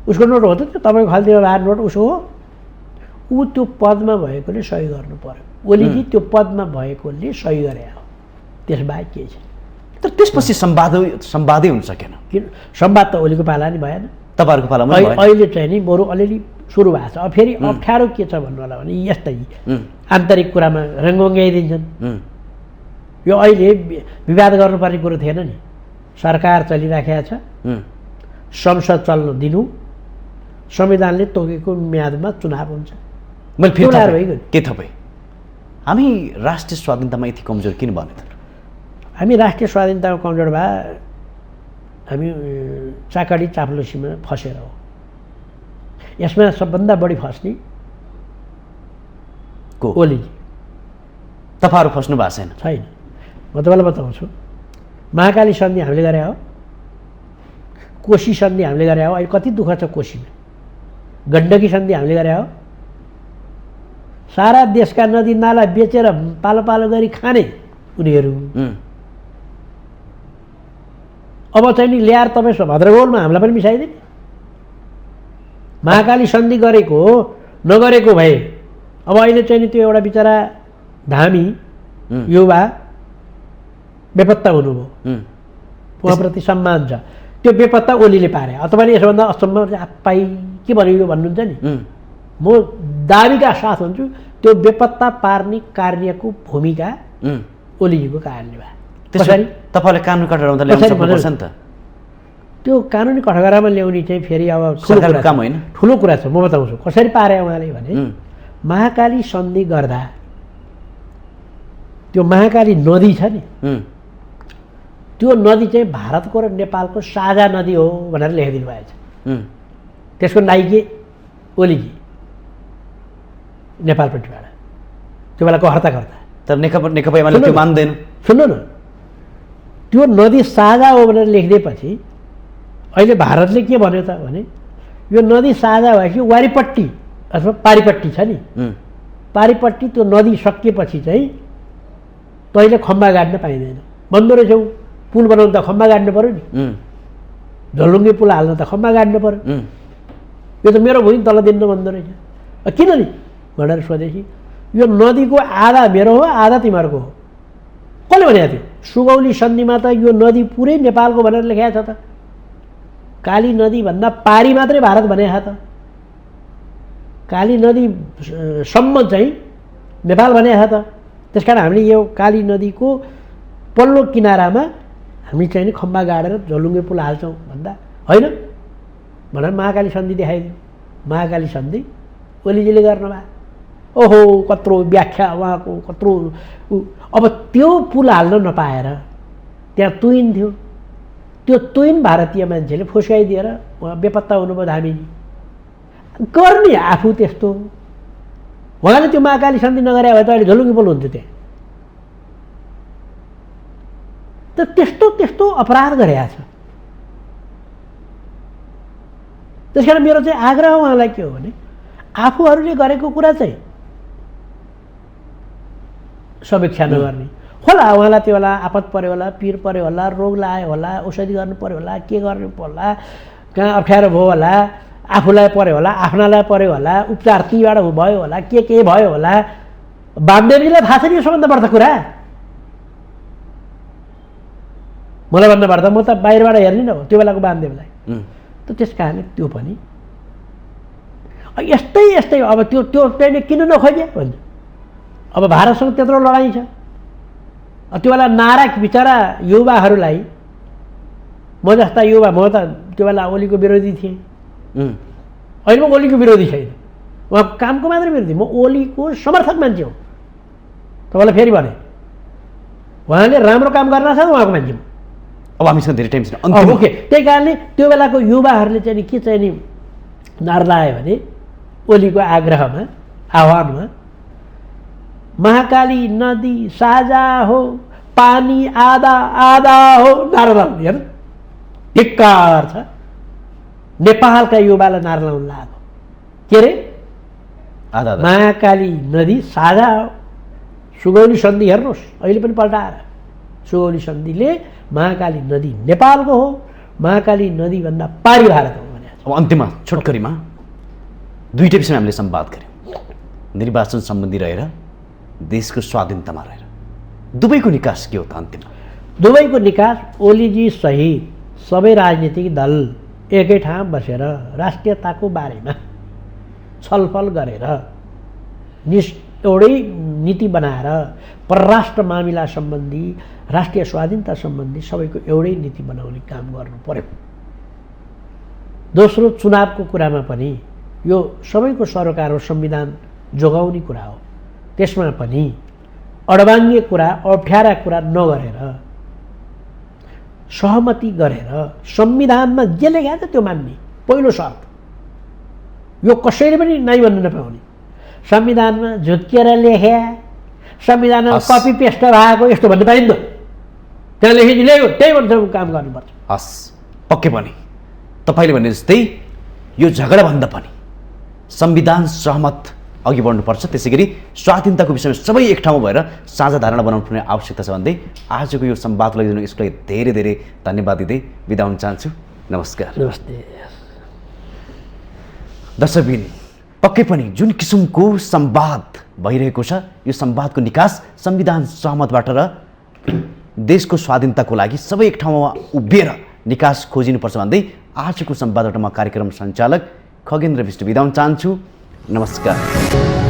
Speaker 1: उसको नोट हो त त्यो, तपाईँको खाल्तीमा बाहिर नोट उसको हो। ऊ त्यो पदमा भएकोले सही गर्नु पर्यो। ओलीजी त्यो पदमा भएकोले सही गरे हो, त्यसबाहेक केही छैन।
Speaker 2: तर त्यसपछि संवादै हुन सकेन।
Speaker 1: किन? संवाद त ओलीको पाला नि भएन,
Speaker 2: तपाईँहरूको पालामा
Speaker 1: अहिले चाहिँ नि बरु अलिअलि सुरु भएको छ। अब फेरि अप्ठ्यारो के छ भन्नु होला भने यस्तै आन्तरिक कुरामा रङ्गोङ्ग्याइदिन्छन्। यो अहिले विवाद गर्नुपर्ने कुरो थिएन नि। सरकार चलिराखेको छ, संसद चल्न दिनु, संविधानले तोकेको म्यादमा चुनाव हुन्छ।
Speaker 2: मैले फेरि के थपेँ, हामी राष्ट्रिय स्वाधीनतामा यति कमजोर किन बने त?
Speaker 1: हामी राष्ट्रिय स्वाधीनतामा कमजोर भए हामी चाकडी चाप्लोसीमा फसेर हो। यसमा सबभन्दा बढी फस्ने
Speaker 2: को?
Speaker 1: ओलीजी।
Speaker 2: तपाईँहरू फस्नु भएको छैन?
Speaker 1: छैन। म तपाईँलाई बताउँछु, महाकाली सन्धि हामीले गरे हो, कोशी सन्धि हामीले गरे हो। अहिले कति दुःख छ कोशीमा। गण्डकी सन्धि हामीले गरे हो। सारा देशका नदी नाला बेचेर पालो पालो गरी खाने उनीहरू। अब चाहिँ नि ल्याएर तपाईँ भद्रगोलमा हामीलाई पनि मिसाइदिने। महाकाली सन्धि गरेको नगरेको भए अब अहिले चाहिँ नि त्यो एउटा बिचरा धामी युवा बेपत्ता हुनुभयो, उहाँप्रति सम्मान छ। त्यो बेपत्ता ओलीले पारे। तपाईँले यसोभन्दा असम्म पाइ के भन्यो यो भन्नुहुन्छ नि, म दाबीका साथ भन्छु त्यो बेपत्ता पार्ने कार्यको भूमिका ओलीजीको कारणले भयो।
Speaker 2: त्यसरी तपाईँले कानुन कठघरामा ल्याउन सक्नुपर्छ नि त।
Speaker 1: त्यो कानुनी कठघरामा ल्याउने चाहिँ फेरि अब
Speaker 2: सरकारको काम होइन,
Speaker 1: ठुलो कुरा छ। म बताउँछु कसरी पारे उहाँले भने महाकाली सन्धि गर्दा त्यो महाकाली नदी छ नि, त्यो नदी चाहिँ भारतको र नेपालको साझा नदी हो भनेर लेखिदिनु भएछ। त्यसको नाइके ओलीजी नेपालपट्टिबाट त्यो बेलाको हर्ताकर्ता।
Speaker 2: तर नेकपा एमाले त्यो मान्दैन।
Speaker 1: सुन्नु न, त्यो नदी साझा हो भनेर लेखिदिएपछि अहिले भारतले के भन्यो त भने यो नदी साझा भएपछि वारिपट्टि अथवा पारिपट्टि छ नि, पारिपट्टि त्यो नदी सकिएपछि चाहिँ तैँले खम्बा गाड्न पाइँदैन। बन्दो रहेछौ, पुल बनाउनु त खम्बा गाड्नु पऱ्यो नि, झोलुङ्गे पुल हाल्नु त खम्बा गाड्नु पऱ्यो। यो त मेरो भूमि तल दिनु भन्दो रहेछ। किन नि भनेर सोधेपछि यो नदीको आधा मेरो हो आधा तिमीहरूको हो। कसले भनेको थियो? सुगौली सन्धिमा त यो नदी पुरै नेपालको भनेर लेखेको छ त। काली नदी भन्दा पारी मात्रै भारत भनेको त। काली नदीसम्म चाहिँ नेपाल भनेको त। त्यस कारण हामीले यो काली नदीको पल्लो किनारामा हामी चाहिँ नि खम्बा गाडेर झोलुङ्गे पुल हाल्छौँ भन्दा होइन भनेर महाकाली सन्धि देखाइदियो। महाकाली सन्धि ओलीजीले गर्नुभयो। ओहो कत्रो व्याख्या उहाँको, कत्रो। अब त्यो पुल हाल्न नपाएर त्यहाँ तुइन थियो, त्यो तुइन भारतीय मान्छेले फुस्काइदिएर उहाँ बेपत्ता हुनुभयो धामीजी। गर्ने आफू त्यस्तो। उहाँले त्यो महाकाली सन्धि नगरे भए त अहिले झोलुङ्गे पुल हुन्थ्यो त्यहाँ। त त्यस्तो त्यस्तो अपराध गरेका छ। त्यसकारण मेरो चाहिँ आग्रह उहाँलाई के हो भने आफूहरूले गरेको कुरा चाहिँ समीक्षा नगर्ने होला। उहाँलाई त्यो बेला आपत पर्यो होला, पीर पर्यो होला, रोग लाग्यो होला, औषधि गर्नु पर्यो होला, के गर्नु पर्ला, कहाँ अप्ठ्यारो भयो होला, आफूलाई पर्यो होला, आफ्नालाई पर्यो होला, उपचार तीबाट भयो होला, के भयो होला। वामदेवजीलाई थाहा छैन यो सबभन्दा बढ्ता कुरा। मलाई भन्नुपर्दा म त बाहिरबाट हेर्ने न हो त्यो बेलाको वामदेवलाई। त त्यस कारणले त्यो पनि यस्तै अब त्यो चाहिँ किन नखोजे भन्छ। अब भारतसँग त्यत्रो लडाइँ छ। त्यो बेला नारा बिचरा युवाहरूलाई, म जस्ता युवा, म त त्यो बेला ओलीको विरोधी थिएँ। अहिले म ओलीको विरोधी छैन, उहाँको कामको मात्रै विरोधी, म ओलीको समर्थक मान्छे हो। तपाईँलाई फेरि भने उहाँले राम्रो काम गर्न छ उहाँको मान्छे हो।
Speaker 2: अब हामीसँग धेरै टाइम छैन।
Speaker 1: ओके, त्यही कारणले त्यो बेलाको युवाहरूले चाहिँ के चाहिँ नि नारा लगायो भने ओलीको आग्रहमा, आह्वानमा, महाकाली नदी साझा हो, पानी आधा आधा हो नारा लाउने। हेर्नु धिक्कार छ। नेपालका युवालाई नारा लाउनु लाग्यो के अरे
Speaker 2: आधा
Speaker 1: महाकाली नदी साझा हो। सुगौली सन्धि हेर्नुहोस् अहिले पनि पल्टाएर, सुगौली सन्धिले महाकाली नदी नेपालको हो, महाकाली नदीभन्दा पारी भारत हो भने।
Speaker 2: अब अन्त्यमा छोटकरीमा दुईटै विषयमा हामीले संवाद गऱ्यौँ। निर्वाचन सम्बन्धी रहेर, देशको स्वाधीनतामा रहेर दुवैको निकास के हो त अन्त्यमा?
Speaker 1: दुवैको निकास ओलीजी सहित सबै राजनीतिक दल एकै ठाउँ बसेर राष्ट्रियताको बारेमा छलफल गरेर एउटै नीति बनाएर परराष्ट्र मामिला सम्बन्धी, राष्ट्रिय स्वाधीनता सम्बन्धी सबैको एउटै नीति बनाउने काम गर्नु पर्यो। दोस्रो, चुनावको कुरामा पनि यो सबैको सरोकार हो, संविधान जोगाउने कुरा हो। त्यसमा पनि अडवाङ्गे कुरा, अप्ठ्यारा कुरा नगरेर सहमति गरेर संविधानमा जे लेखेको छ त्यो मान्ने पहिलो शर्त। यो कसैले पनि नाइ भन्नु नपाउने। संविधानमा झुक्किएर लेखे, संविधानमा कपी पेस्ट भएको यस्तो भन्नु पाइन्न। त्यहाँ लेखिदिएको त्यही अनुसार काम गर्नुपर्छ।
Speaker 2: हस्, पक्कै पनि तपाईँले भने जस्तै यो झगडाभन्दा पनि संविधान सहमत अघि बढ्नुपर्छ। त्यसै गरी स्वाधीनताको विषयमा सबै एक ठाउँमा भएर साझा धारणा बनाउनु पर्ने आवश्यकता छ भन्दै आजको यो संवाद लगिदिनु यसको लागि धेरै धेरै धन्यवाद दिँदै बिदा हुन चाहन्छु। नमस्कार।
Speaker 1: नमस्ते।
Speaker 2: दर्शकबिन, पक्कै पनि जुन किसिमको संवाद भइरहेको छ, यो संवादको निकास संविधान सहमतबाट र देशको स्वाधीनताको लागि सबै एक ठाउँमा उभिएर निकास खोजिनुपर्छ भन्दै आजको संवादबाट म कार्यक्रम सञ्चालक खगेन्द्र विष्णु बिदा हुन चाहन्छु। नमस्कार।